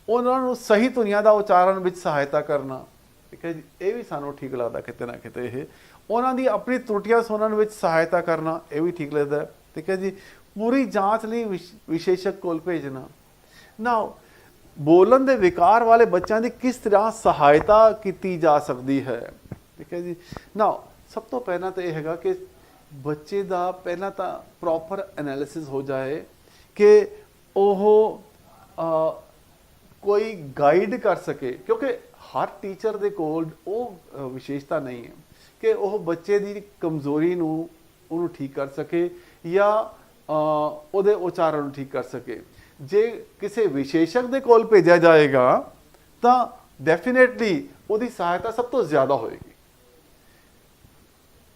ਉਹਨਾਂ ਨੂੰ ਸਹੀ ਧੁਨੀਆਂ ਦਾ ਉਚਾਰਨ ਵਿੱਚ ਸਹਾਇਤਾ ਕਰਨਾ। ਠੀਕ ਹੈ ਜੀ, ਇਹ ਵੀ ਸਾਨੂੰ ਠੀਕ ਲੱਗਦਾ ਕਿਤੇ ਨਾ ਕਿਤੇ। ਇਹ ਉਹਨਾਂ ਦੀ ਆਪਣੀ ਤਰੁੱਟੀਆਂ ਸੁਣਨ ਵਿੱਚ ਸਹਾਇਤਾ ਕਰਨਾ, ਇਹ ਵੀ ਠੀਕ ਲੱਗਦਾ। ਠੀਕ ਹੈ ਜੀ, ਪੂਰੀ ਜਾਂਚ ਲਈ ਵਿਸ਼ੇਸ਼ਕ ਕੋਲ ਭੇਜਣਾ। ਨਾ ਬੋਲਣ ਦੇ ਵਿਕਾਰ ਵਾਲੇ ਬੱਚਿਆਂ ਦੀ ਕਿਸ ਤਰ੍ਹਾਂ ਸਹਾਇਤਾ ਕੀਤੀ ਜਾ ਸਕਦੀ ਹੈ? ਠੀਕ ਹੈ ਜੀ। ਨਾ ਸਭ ਤੋਂ ਪਹਿਲਾਂ ਤਾਂ ਇਹ ਹੈਗਾ ਕਿ ਬੱਚੇ ਦਾ ਪਹਿਲਾਂ ਤਾਂ ਪ੍ਰੋਪਰ ਐਨਾਲਿਸਿਸ ਹੋ ਜਾਏ ਕਿ ਉਹ ਕੋਈ ਗਾਈਡ ਕਰ ਸਕੇ, ਕਿਉਂਕਿ ਹਰ ਟੀਚਰ ਦੇ ਕੋਲ ਉਹ ਵਿਸ਼ੇਸ਼ਤਾ ਨਹੀਂ ਹੈ ਕਿ ਉਹ ਬੱਚੇ ਦੀ ਕਮਜ਼ੋਰੀ ਨੂੰ ਉਹਨੂੰ ਠੀਕ ਕਰ ਸਕੇ ਜਾਂ ਉਹਦੇ ਉਚਾਰਨ ਨੂੰ ਠੀਕ ਕਰ ਸਕੇ। ਜੇ ਕਿਸੇ ਵਿਸ਼ੇਸ਼ਕ ਦੇ ਕੋਲ ਭੇਜਿਆ ਜਾਏਗਾ ਤਾਂ ਡੈਫੀਨੇਟਲੀ ਉਹਦੀ ਸਹਾਇਤਾ ਸਭ ਤੋਂ ਜ਼ਿਆਦਾ ਹੋਏਗੀ।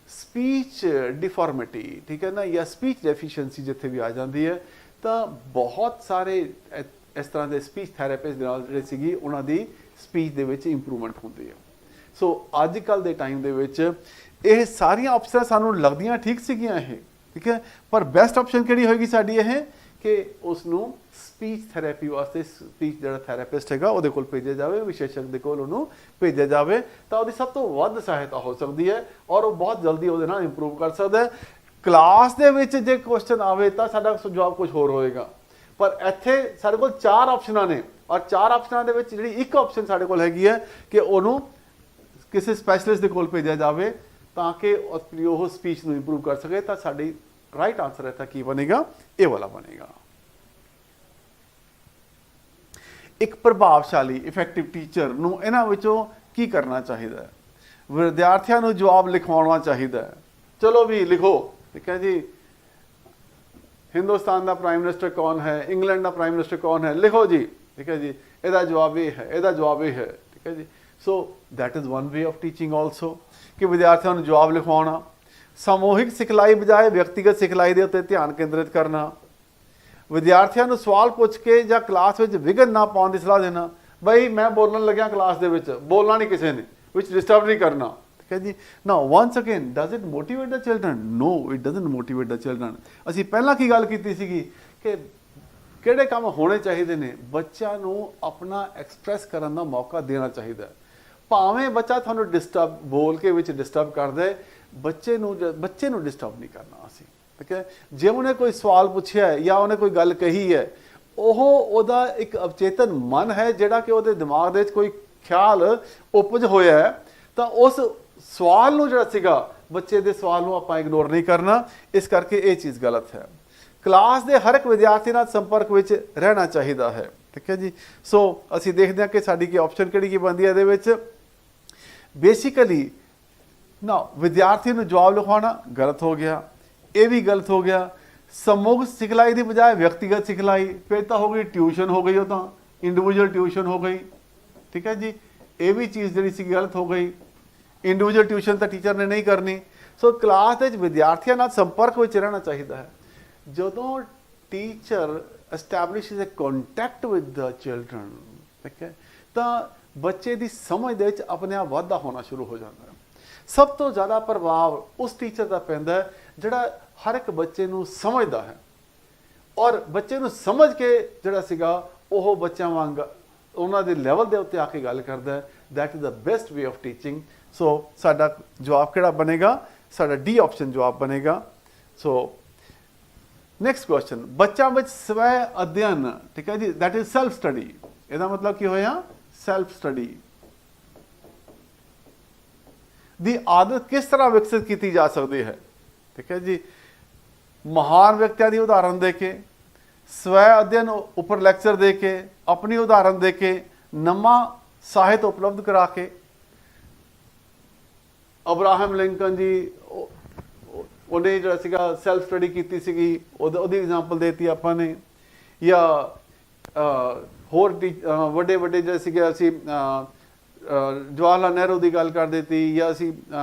ਸਪੀਚ ਡਿਫਾਰਮਿਟੀ, ਠੀਕ ਹੈ ਨਾ, ਜਾਂ ਸਪੀਚ ਡੈਫੀਸ਼ੀਐਂਸੀ ਜਿੱਥੇ ਵੀ ਆ ਜਾਂਦੀ ਹੈ, ਤਾਂ ਬਹੁਤ ਸਾਰੇ ਇਸ ਤਰ੍ਹਾਂ ਦੇ ਸਪੀਚ ਥੈਰੇਪਿਸਟ ਦੇ ਨਾਲ ਜਿਹੜੇ ਸੀਗੀ ਉਹਨਾਂ ਦੀ ਸਪੀਚ ਦੇ ਵਿੱਚ ਇੰਪਰੂਵਮੈਂਟ ਹੁੰਦੀ ਹੈ। ਸੋ ਅੱਜ ਕੱਲ੍ਹ ਦੇ ਟਾਈਮ ਦੇ ਵਿੱਚ ਇਹ ਸਾਰੀਆਂ ਆਪਸ਼ਨਾਂ ਸਾਨੂੰ ਲੱਗਦੀਆਂ ਠੀਕ ਸੀਗੀਆਂ ਇਹ, ਠੀਕ ਹੈ, ਪਰ ਬੈਸਟ ਆਪਸ਼ਨ ਕਿਹੜੀ ਹੋਏਗੀ ਸਾਡੀ ਇਹ ਕਿ ਉਸ ਨੂੰ ਸਪੀਚ ਥੈਰੇਪੀ ਵਾਸਤੇ ਸਪੀਚ ਜਿਹੜਾ ਥੈਰੇਪਿਸਟ ਹੈਗਾ ਉਹਦੇ ਕੋਲ ਭੇਜਿਆ ਜਾਵੇ, ਵਿਸ਼ੇਸ਼ਕ ਦੇ ਕੋਲ ਉਹਨੂੰ ਭੇਜਿਆ ਜਾਵੇ, ਤਾਂ ਉਹਦੀ ਸਭ ਤੋਂ ਵੱਧ ਸਹਾਇਤਾ ਹੋ ਸਕਦੀ ਹੈ ਔਰ ਉਹ ਬਹੁਤ ਜਲਦੀ ਉਹਦੇ ਨਾਲ ਇੰਪਰੂਵ ਕਰ ਸਕਦਾ ਹੈ। ਕਲਾਸ ਦੇ ਵਿੱਚ ਜੇ ਕੁਐਸਚਨ ਆਵੇ ਤਾਂ ਸਾਡਾ ਜਵਾਬ ਕੁਝ ਹੋਰ ਹੋਏਗਾ, ਪਰ ਇੱਥੇ ਸਾਡੇ ਕੋਲ 4 ਆਪਸ਼ਨਾਂ ਨੇ ਔਰ 4 ਆਪਸ਼ਨਾਂ ਦੇ ਵਿੱਚ ਜਿਹੜੀ ਇੱਕ ਆਪਸ਼ਨ ਸਾਡੇ ਕੋਲ ਹੈਗੀ ਹੈ ਕਿ ਉਹਨੂੰ ਕਿਸੇ ਸਪੈਸ਼ਲਿਸਟ ਦੇ ਕੋਲ ਭੇਜਿਆ ਜਾਵੇ ਤਾਂ ਕਿ ਉਹ ਸਪੀਚ ਨੂੰ ਇੰਪਰੂਵ ਕਰ ਸਕੇ। ਤਾਂ ਸਾਡੀ ਰਾਈਟ ਆਨਸਰ ਹੈ ਤਾਂ ਕੀ ਬਣੇਗਾ? ਇਹ ਵਾਲਾ ਬਣੇਗਾ। ਇੱਕ ਪ੍ਰਭਾਵਸ਼ਾਲੀ ਇਫੈਕਟਿਵ ਟੀਚਰ ਨੂੰ ਇਹਨਾਂ ਵਿੱਚੋਂ ਕੀ ਕਰਨਾ ਚਾਹੀਦਾ ਹੈ? ਵਿਦਿਆਰਥੀਆਂ ਨੂੰ ਜਵਾਬ ਲਿਖਵਾਉਣਾ ਚਾਹੀਦਾ ਹੈ। ਚਲੋ ਵੀ ਲਿਖੋ, ਠੀਕ ਹੈ ਜੀ, ਹਿੰਦੁਸਤਾਨ ਦਾ ਪ੍ਰਾਈਮ ਮਿਨਿਸਟਰ ਕੌਣ ਹੈ, ਇੰਗਲੈਂਡ ਦਾ ਪ੍ਰਾਈਮ ਮਿਨਿਸਟਰ ਕੌਣ ਹੈ, ਲਿਖੋ ਜੀ, ਠੀਕ ਹੈ ਜੀ, ਇਹਦਾ ਜਵਾਬ ਇਹ ਹੈ, ਇਹਦਾ ਜਵਾਬ ਇਹ ਹੈ, ਠੀਕ ਹੈ ਜੀ। So that is one way of teaching also ਕਿ ਵਿਦਿਆਰਥੀਆਂ ਨੂੰ ਜਵਾਬ ਲਿਖਵਾਉਣਾ। ਸਮੂਹਿਕ ਸਿਖਲਾਈ ਬਜਾਏ ਵਿਅਕਤੀਗਤ ਸਿਖਲਾਈ ਦੇ ਉੱਤੇ ਧਿਆਨ ਕੇਂਦਰਿਤ ਕਰਨਾ। ਵਿਦਿਆਰਥੀਆਂ ਨੂੰ ਸਵਾਲ ਪੁੱਛ ਕੇ ਜਾਂ ਕਲਾਸ ਵਿੱਚ ਵਿਘਨ ਨਾ ਪਾਉਣ ਦੀ ਸਲਾਹ ਦੇਣਾ। ਬਈ ਮੈਂ ਬੋਲਣ ਲੱਗਿਆ ਕਲਾਸ ਦੇ ਵਿੱਚ, ਬੋਲਣਾ ਨਹੀਂ ਕਿਸੇ ਨੇ, ਵਿੱਚ ਡਿਸਟਰਬ ਨਹੀਂ ਕਰਨਾ, ਠੀਕ ਹੈ ਜੀ। Now once again, does it motivate the children? No, it doesn't motivate the children. ਅਸੀਂ ਪਹਿਲਾਂ ਕੀ ਗੱਲ ਕੀਤੀ ਸੀਗੀ ਕਿ ਕਿਹੜੇ ਕੰਮ ਹੋਣੇ ਚਾਹੀਦੇ ਨੇ? ਬੱਚਿਆਂ ਨੂੰ ਆਪਣਾ ਐਕਸਪ੍ਰੈਸ ਕਰਨ ਦਾ ਮੌਕਾ ਦੇਣਾ ਚਾਹੀਦਾ ਹੈ। ਭਾਵੇਂ ਬੱਚਾ ਤੁਹਾਨੂੰ ਡਿਸਟਰਬ ਬੋਲ ਕੇ ਵਿੱਚ ਡਿਸਟਰਬ ਕਰਦਾ, ਬੱਚੇ ਨੂੰ ਡਿਸਟਰਬ ਨਹੀਂ ਕਰਨਾ ਅਸੀਂ, ਠੀਕ ਹੈ। ਜੇ ਉਹਨੇ ਕੋਈ ਸਵਾਲ ਪੁੱਛਿਆ ਹੈ ਜਾਂ ਉਹਨੇ ਕੋਈ ਗੱਲ ਕਹੀ ਹੈ, ਉਹਦਾ ਇੱਕ ਅਵਚੇਤਨ ਮਨ ਹੈ ਜਿਹੜਾ ਕਿ ਉਹਦੇ ਦਿਮਾਗ ਦੇ ਵਿੱਚ ਕੋਈ ਖਿਆਲ ਉਪਜ ਹੋਇਆ ਹੈ, ਤਾਂ ਉਸ ਸਵਾਲ ਨੂੰ ਜਿਹੜਾ ਸੀਗਾ, ਬੱਚੇ ਦੇ ਸਵਾਲ ਨੂੰ ਆਪਾਂ ਇਗਨੋਰ ਨਹੀਂ ਕਰਨਾ। ਇਸ ਕਰਕੇ ਇਹ ਚੀਜ਼ ਗਲਤ ਹੈ। ਕਲਾਸ ਦੇ ਹਰ ਇੱਕ ਵਿਦਿਆਰਥੀ ਨਾਲ ਸੰਪਰਕ ਵਿੱਚ ਰਹਿਣਾ ਚਾਹੀਦਾ ਹੈ, ਠੀਕ ਹੈ ਜੀ। ਸੋ ਅਸੀਂ ਦੇਖਦੇ ਹਾਂ ਕਿ ਸਾਡੀ ਕੀ ਆਪਸ਼ਨ ਕਿਹੜੀ ਬਣਦੀ ਹੈ ਇਹਦੇ ਵਿੱਚ। ਬੇਸਿਕਲੀ ਨਾ ਵਿਦਿਆਰਥੀ ਨੂੰ ਜਵਾਬ ਲਿਖਵਾਉਣਾ ਗਲਤ ਹੋ ਗਿਆ, ਇਹ ਵੀ ਗਲਤ ਹੋ ਗਿਆ। ਸਮੂਹ ਸਿਖਲਾਈ ਦੀ ਬਜਾਏ ਵਿਅਕਤੀਗਤ ਸਿਖਲਾਈ, ਫਿਰ ਤਾਂ ਹੋ ਗਈ ਟਿਊਸ਼ਨ, ਹੋ ਗਈ ਉਹ ਤਾਂ ਇੰਡੀਵਿਜੂਅਲ ਟਿਊਸ਼ਨ ਹੋ ਗਈ, ਠੀਕ ਹੈ ਜੀ। ਇਹ ਵੀ ਚੀਜ਼ ਜਿਹੜੀ ਸੀ ਗਲਤ ਹੋ ਗਈ। ਇੰਡੀਵਿਜੂਅਲ ਟਿਊਸ਼ਨ ਤਾਂ ਟੀਚਰ ਨੇ ਨਹੀਂ ਕਰਨੀ। ਸੋ ਕਲਾਸ ਦੇ ਵਿੱਚ ਵਿਦਿਆਰਥੀਆਂ ਨਾਲ ਸੰਪਰਕ ਵਿੱਚ ਰਹਿਣਾ ਚਾਹੀਦਾ ਹੈ। ਜਦੋਂ teacher establishes a contact with the children, ਠੀਕ ਹੈ, ਤਾਂ ਬੱਚੇ ਦੀ ਸਮਝ ਦੇ ਵਿੱਚ ਆਪਣੇ ਆਪ ਵਾਧਾ ਹੋਣਾ ਸ਼ੁਰੂ ਹੋ ਜਾਂਦਾ ਹੈ। ਸਭ ਤੋਂ ਜ਼ਿਆਦਾ ਪ੍ਰਭਾਵ ਉਸ ਟੀਚਰ ਦਾ ਪੈਂਦਾ ਹੈ ਜਿਹੜਾ ਹਰ ਇੱਕ ਬੱਚੇ ਨੂੰ ਸਮਝਦਾ ਹੈ ਔਰ ਬੱਚੇ ਨੂੰ ਸਮਝ ਕੇ ਜਿਹੜਾ ਸੀਗਾ ਉਹ ਬੱਚਿਆਂ ਵਾਂਗ ਉਹਨਾਂ ਦੇ ਲੈਵਲ ਦੇ ਉੱਤੇ ਆ ਕੇ ਗੱਲ ਕਰਦਾ ਹੈ। That is the best way of teaching. So ਸਾਡਾ ਜਵਾਬ ਕਿਹੜਾ ਬਣੇਗਾ? ਸਾਡਾ ਡੀ ਆਪਸ਼ਨ ਜਵਾਬ ਬਣੇਗਾ। ਸੋ ਨੈਕਸਟ ਕੁਐਸਚਨ, ਬੱਚਾ ਵਿੱਚ ਸਵੈ ਅਧਿਐਨ, ਠੀਕ ਹੈ ਜੀ, ਦੈਟ ਇਜ਼ ਸੈਲਫ ਸਟੱਡੀ। ਇਹਦਾ ਮਤਲਬ ਕੀ ਹੋਇਆ? ਸੈਲਫ ਸਟੱਡੀ ਦੀ ਆਦਤ ਕਿਸ ਤਰ੍ਹਾਂ ਵਿਕਸਿਤ ਕੀਤੀ ਜਾ ਸਕਦੀ ਹੈ? ਠੀਕ ਹੈ ਜੀ, ਮਹਾਨ ਵਿਅਕਤੀਆਂ ਦੀ ਉਦਾਹਰਨ ਦੇ ਕੇ, ਸਵੈ ਅਧਿਐਨ ਉੱਪਰ ਲੈਕਚਰ ਦੇ ਕੇ, ਆਪਣੀ ਉਦਾਹਰਨ ਦੇ ਕੇ, ਨਵਾਂ ਸਾਹਿਤ ਉਪਲਬਧ ਕਰਾ ਕੇ। ਅਬਰਾਹਮ ਲਿੰਕਨ ਜੀ ਉਹਨੇ ਜਿਹੜਾ ਸੀਗਾ ਸੈਲਫ ਸਟੱਡੀ ਕੀਤੀ ਸੀਗੀ, ਉਹਦੀ ਐਗਜ਼ਾਮਪਲ ਦੇਤੀ ਆਪਾਂ ਨੇ। ਜਾਂ ਹੋਰ ਵੱਡੇ ਵੱਡੇ ਜਿਹੜੇ ਸੀਗੇ ਅਸੀਂ ਜਵਾਹਰ ਲਾਲ ਨਹਿਰੂ ਦੀ ਗੱਲ ਕਰ ਦਿੱਤੀ, ਜਾਂ ਅਸੀਂ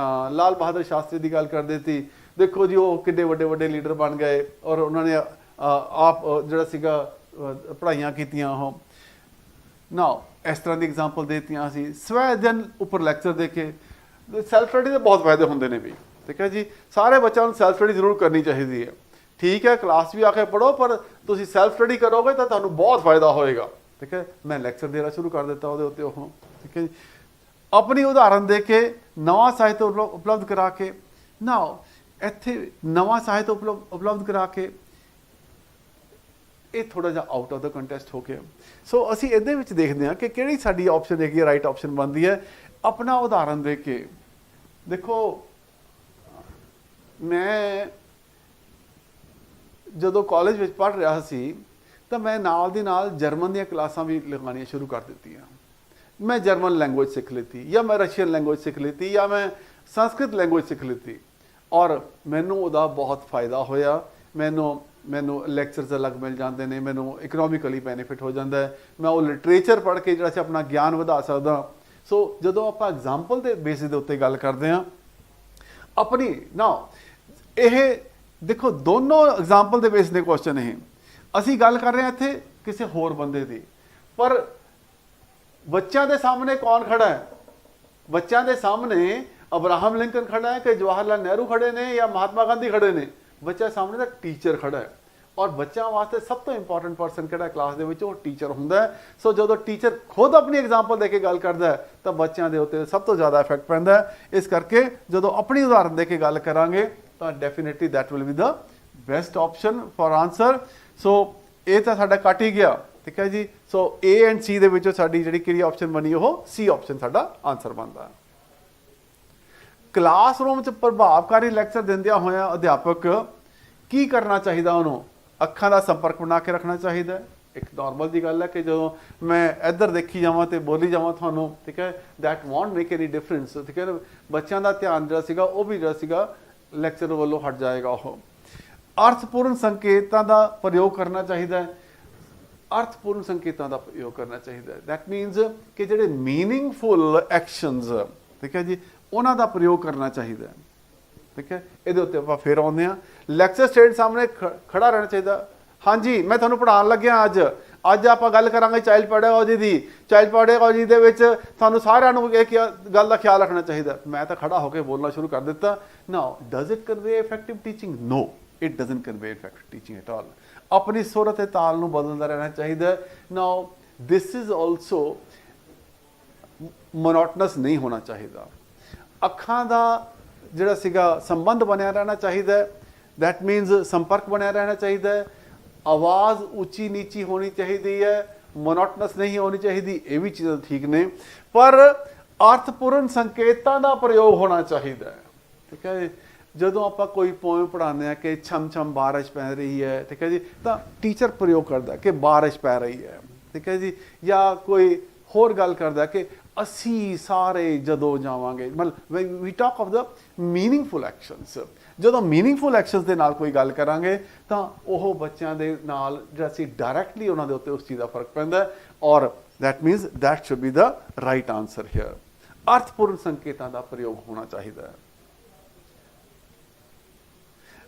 ਲਾਲ ਬਹਾਦਰ ਸ਼ਾਸਤਰੀ ਦੀ ਗੱਲ ਕਰ ਦਿੱਤੀ। ਦੇਖੋ ਜੀ ਉਹ ਕਿੰਨੇ ਵੱਡੇ ਵੱਡੇ ਲੀਡਰ ਬਣ ਗਏ ਔਰ ਉਹਨਾਂ ਨੇ ਆਪ ਜਿਹੜਾ ਸੀਗਾ ਪੜ੍ਹਾਈਆਂ ਕੀਤੀਆਂ। ਉਹ ਨਾ ਇਸ ਤਰ੍ਹਾਂ ਦੀ ਐਗਜ਼ਾਮਪਲ ਦੇਤੀਆਂ ਅਸੀਂ। ਸਵੈ ਅਧਿਐਨ ਉੱਪਰ ਲੈਕਚਰ ਦੇ ਕੇ ਸੈਲਫ ਸਟੱਡੀ ਦੇ ਬਹੁਤ ਫਾਇਦੇ ਹੁੰਦੇ ਨੇ ਵੀ, ਠੀਕ ਹੈ ਜੀ। ਸਾਰੇ ਬੱਚਿਆਂ ਨੂੰ ਸੈਲਫ ਸਟੱਡੀ ਜ਼ਰੂਰ ਕਰਨੀ ਚਾਹੀਦੀ ਹੈ। ਠੀਕ ਹੈ, ਕਲਾਸ ਵੀ ਆ ਕੇ ਪੜ੍ਹੋ, ਪਰ ਤੁਸੀਂ ਸੈਲਫ ਸਟੱਡੀ ਕਰੋਗੇ ਤਾਂ ਤੁਹਾਨੂੰ ਬਹੁਤ ਫਾਇਦਾ ਹੋਏਗਾ। ਠੀਕ ਹੈ, ਮੈਂ ਲੈਕਚਰ ਦੇਣਾ ਸ਼ੁਰੂ ਕਰ ਦਿੱਤਾ ਉਹਦੇ ਉੱਤੇ ਉਹ, ਠੀਕ ਹੈ ਜੀ। ਆਪਣੀ ਉਦਾਹਰਨ ਦੇ ਕੇ, ਨਵਾਂ ਸਾਹਿਤ ਉਪਲਬਧ ਕਰਾ ਕੇ। ਨਾ ਇੱਥੇ ਨਵਾਂ ਸਾਹਿਤ ਉਪਲਬਧ ਕਰਾ ਕੇ ਇਹ ਥੋੜਾ ਜਿਹਾ ਆਊਟ ਆਫ ਦਾ ਕੰਟੈਸਟ ਹੋ ਗਿਆ। ਸੋ ਅਸੀਂ ਇਹਦੇ ਵਿੱਚ ਦੇਖਦੇ ਹਾਂ ਕਿ ਕਿਹੜੀ ਸਾਡੀ ਆਪਸ਼ਨ ਹੈਗੀ, ਰਾਈਟ ਆਪਸ਼ਨ ਬਣਦੀ ਹੈ। ਆਪਣਾ ਉਦਾਹਰਨ ਦੇ ਕੇ। ਦੇਖੋ ਮੈਂ ਜਦੋਂ ਕਾਲਜ ਵਿੱਚ ਪੜ੍ਹ ਰਿਹਾ ਸੀ ਤਾਂ ਮੈਂ ਨਾਲ ਦੀ ਨਾਲ ਜਰਮਨ ਦੀਆਂ ਕਲਾਸਾਂ ਵੀ ਲਗਾਉਣੀਆਂ ਸ਼ੁਰੂ ਕਰ ਦਿੱਤੀਆਂ। ਮੈਂ ਜਰਮਨ ਲੈਂਗੁਏਜ ਸਿੱਖ ਲਿੱਤੀ, ਜਾਂ ਮੈਂ ਰਸ਼ੀਅਨ ਲੈਂਗੁਏਜ ਸਿੱਖ ਲਿੱਤੀ, ਜਾਂ ਮੈਂ ਸੰਸਕ੍ਰਿਤ ਲੈਂਗੁਏਜ ਸਿੱਖ ਲਿੱਤੀ ਔਰ ਮੈਨੂੰ ਉਹਦਾ ਬਹੁਤ ਫਾਇਦਾ ਹੋਇਆ। ਮੈਨੂੰ ਲੈਕਚਰਸ ਅਲੱਗ ਮਿਲ ਜਾਂਦੇ ਨੇ, ਮੈਨੂੰ ਇਕਨੋਮਿਕਲੀ ਬੈਨੀਫਿਟ ਹੋ ਜਾਂਦਾ ਹੈ। ਮੈਂ ਉਹ ਲਿਟਰੇਚਰ ਪੜ੍ਹ ਕੇ ਜਿਹੜਾ ਸੀ ਆਪਣਾ ਗਿਆਨ ਵਧਾ ਸਕਦਾ। ਸੋ ਜਦੋਂ ਆਪਾਂ ਐਗਜ਼ਾਮਪਲ ਦੇ ਬੇਸਿਸ ਦੇ ਉੱਤੇ ਗੱਲ ਕਰਦੇ ਹਾਂ ਆਪਣੀ, ਨਾ ਇਹ ਦੇਖੋ ਦੋਨੋਂ ਐਗਜ਼ਾਮਪਲ ਦੇ ਬੇਸ ਦੇ ਕੁਐਸਚਨ ਇਹ। ਅਸੀਂ ਗੱਲ ਕਰ ਰਹੇ ਹਾਂ ਇੱਥੇ ਕਿਸੇ ਹੋਰ ਬੰਦੇ ਦੀ, ਪਰ ਬੱਚਿਆਂ ਦੇ ਸਾਹਮਣੇ ਕੌਣ ਖੜਾ ਹੈ? ਬੱਚਿਆਂ ਦੇ ਸਾਹਮਣੇ ਅਬਰਾਹਮ ਲਿੰਕਨ ਖੜਾ ਹੈ ਕਿ ਜਵਾਹਰ ਲਾਲ ਨਹਿਰੂ ਖੜੇ ਨੇ ਜਾਂ ਮਹਾਤਮਾ ਗਾਂਧੀ ਖੜੇ ਨੇ? ਬੱਚਿਆਂ ਸਾਹਮਣੇ ਤਾਂ ਟੀਚਰ ਖੜਾ ਹੈ ਔਰ ਬੱਚਿਆਂ ਵਾਸਤੇ ਸਭ ਤੋਂ ਇੰਪੋਰਟੈਂਟ ਪਰਸਨ ਕਿਹੜਾ ਕਲਾਸ ਦੇ ਵਿੱਚ? ਉਹ ਟੀਚਰ ਹੁੰਦਾ ਹੈ। ਸੋ ਜਦੋਂ ਟੀਚਰ ਖੁਦ ਆਪਣੀ ਐਗਜ਼ਾਮਪਲ ਦੇ ਕੇ ਗੱਲ ਕਰਦਾ ਹੈ ਤਾਂ ਬੱਚਿਆਂ ਦੇ ਉੱਤੇ ਸਭ ਤੋਂ ਜ਼ਿਆਦਾ ਇਫੈਕਟ ਪੈਂਦਾ ਹੈ। ਇਸ ਕਰਕੇ ਜਦੋਂ ਆਪਣੀ ਉਦਾਹਰਨ ਦੇ ਕੇ ਗੱਲ ਕਰਾਂਗੇ ਤਾਂ definitely that will be the best option for answer. So ਇਹ ਤਾਂ ਸਾਡਾ ਕੱਟ ਹੀ ਗਿਆ, ਠੀਕ ਹੈ ਜੀ। ਸੋ A ਐਂਡ C ਦੇ ਵਿੱਚੋਂ ਸਾਡੀ ਜਿਹੜੀ ਕਿਹੜੀ ਆਪਸ਼ਨ ਬਣੀ ਉਹ C ਆਪਸ਼ਨ ਸਾਡਾ ਆਨਸਰ ਬਣਦਾ ਹੈ। ਕਲਾਸਰੂਮ 'ਚ ਪ੍ਰਭਾਵਕਾਰੀ ਲੈਕਚਰ ਦਿੰਦਿਆਂ ਹੋਇਆਂ ਅਧਿਆਪਕ ਕੀ ਕਰਨਾ ਚਾਹੀਦਾ? ਉਹਨੂੰ ਅੱਖਾਂ ਦਾ ਸੰਪਰਕ ਬਣਾ ਕੇ ਰੱਖਣਾ ਚਾਹੀਦਾ ਹੈ। ਇੱਕ ਨਾਰਮਲ ਦੀ ਗੱਲ ਹੈ ਕਿ ਜਦੋਂ ਮੈਂ ਇੱਧਰ ਦੇਖੀ ਜਾਵਾਂ ਤੇ ਬੋਲੀ ਜਾਵਾਂ ਤੁਹਾਨੂੰ, ਠੀਕ ਹੈ, that won't make any difference, ਠੀਕ ਹੈ। ਬੱਚਿਆਂ ਦਾ ਧਿਆਨ ਜਿਹੜਾ ਸੀਗਾ ਉਹ ਵੀ ਜਿਹੜਾ ਸੀਗਾ ਲੈਕਚਰ ਵੱਲੋਂ ਹਟ ਜਾਏਗਾ। ਉਹ ਅਰਥਪੂਰਨ ਸੰਕੇਤਾਂ ਦਾ ਪ੍ਰਯੋਗ ਕਰਨਾ ਚਾਹੀਦਾ ਹੈ। ਅਰਥਪੂਰਨ ਸੰਕੇਤਾਂ ਦਾ ਪ੍ਰਯੋਗ ਕਰਨਾ ਚਾਹੀਦਾ ਹੈ। ਦੈਟ ਮੀਨਸ ਕਿ ਜਿਹੜੇ ਮੀਨਿੰਗਫੁਲ ਐਕਸ਼ਨਸ, ਠੀਕ ਹੈ ਜੀ, ਉਹਨਾਂ ਦਾ ਪ੍ਰਯੋਗ ਕਰਨਾ ਚਾਹੀਦਾ ਹੈ। ਠੀਕ ਹੈ, ਇਹਦੇ ਉੱਤੇ ਆਪਾਂ ਫਿਰ ਆਉਂਦੇ ਹਾਂ। ਲੈਕਚਰ ਸਟੇਜ ਸਾਹਮਣੇ ਖੜਾ ਰਹਿਣਾ ਚਾਹੀਦਾ। ਹਾਂਜੀ, ਮੈਂ ਤੁਹਾਨੂੰ ਪੜ੍ਹਾਉਣ ਲੱਗਿਆ ਅੱਜ ਆਪਾਂ ਗੱਲ ਕਰਾਂਗੇ ਚਾਈਲਡ ਪੈਡਾਗੋਜੀ ਦੀ। ਚਾਈਲਡ ਪੈਡਾਗੋਜੀ ਦੇ ਵਿੱਚ ਤੁਹਾਨੂੰ ਸਾਰਿਆਂ ਨੂੰ ਇਹ ਗੱਲ ਦਾ ਖਿਆਲ ਰੱਖਣਾ ਚਾਹੀਦਾ। ਮੈਂ ਤਾਂ ਖੜਾ ਹੋ ਕੇ ਬੋਲਣਾ ਸ਼ੁਰੂ ਕਰ ਦਿੱਤਾ। Now does it convey effective teaching? No, it doesn't convey effective teaching at all. ਆਪਣੀ ਸੁਰ ਅਤੇ ਤਾਲ ਨੂੰ ਬਦਲਦਾ ਰਹਿਣਾ ਚਾਹੀਦਾ। ਨਾਓ ਦਿਸ ਇਜ਼ ਆਲਸੋ ਮੋਨੋਟਨਸ ਨਹੀਂ ਹੋਣਾ ਚਾਹੀਦਾ। ਅੱਖਾਂ ਦਾ ਜਿਹੜਾ ਸੀਗਾ ਸੰਬੰਧ ਬਣਿਆ ਰਹਿਣਾ ਚਾਹੀਦਾ। ਦੈਟ ਮੀਨਸ ਸੰਪਰਕ ਬਣਿਆ ਰਹਿਣਾ ਚਾਹੀਦਾ ਹੈ। ਆਵਾਜ਼ ਉੱਚੀ ਨੀਚੀ ਹੋਣੀ ਚਾਹੀਦੀ ਹੈ, ਮੋਨੋਟਨਸ ਨਹੀਂ ਹੋਣੀ ਚਾਹੀਦੀ। ਇਹ ਵੀ ਚੀਜ਼ਾਂ ਠੀਕ ਨੇ, ਪਰ ਅਰਥਪੂਰਨ ਸੰਕੇਤਾਂ ਦਾ ਪ੍ਰਯੋਗ ਹੋਣਾ ਚਾਹੀਦਾ ਹੈ। ਠੀਕ ਹੈ, ਜਦੋਂ ਆਪਾਂ ਕੋਈ ਪੋਇਮ ਪੜ੍ਹਾਉਂਦੇ ਹਾਂ ਕਿ ਛਮ ਛਮ ਬਾਰਿਸ਼ ਪੈ ਰਹੀ ਹੈ, ਠੀਕ ਹੈ ਜੀ, ਤਾਂ ਟੀਚਰ ਪ੍ਰਯੋਗ ਕਰਦਾ ਕਿ ਬਾਰਿਸ਼ ਪੈ ਰਹੀ ਹੈ, ਠੀਕ ਹੈ ਜੀ। ਜਾਂ ਕੋਈ ਹੋਰ ਗੱਲ ਕਰਦਾ ਕਿ ਅਸੀਂ ਸਾਰੇ ਜਦੋਂ ਜਾਵਾਂਗੇ, ਮਤਲਬ we talk of the meaningful actions. ਜਦੋਂ ਮੀਨਿੰਗਫੁਲ ਐਕਸ਼ਨਸ ਦੇ ਨਾਲ ਕੋਈ ਗੱਲ ਕਰਾਂਗੇ ਤਾਂ ਉਹ ਬੱਚਿਆਂ ਦੇ ਨਾਲ ਜਿਹੜਾ ਸੀ ਡਾਇਰੈਕਟਲੀ ਉਹਨਾਂ ਦੇ ਉੱਤੇ ਉਸ ਚੀਜ਼ ਦਾ ਫਰਕ ਪੈਂਦਾ ਔਰ that means that should be the right answer here. ਅਰਥਪੂਰਨ ਸੰਕੇਤਾਂ ਦਾ ਪ੍ਰਯੋਗ ਹੋਣਾ ਚਾਹੀਦਾ ਹੈ।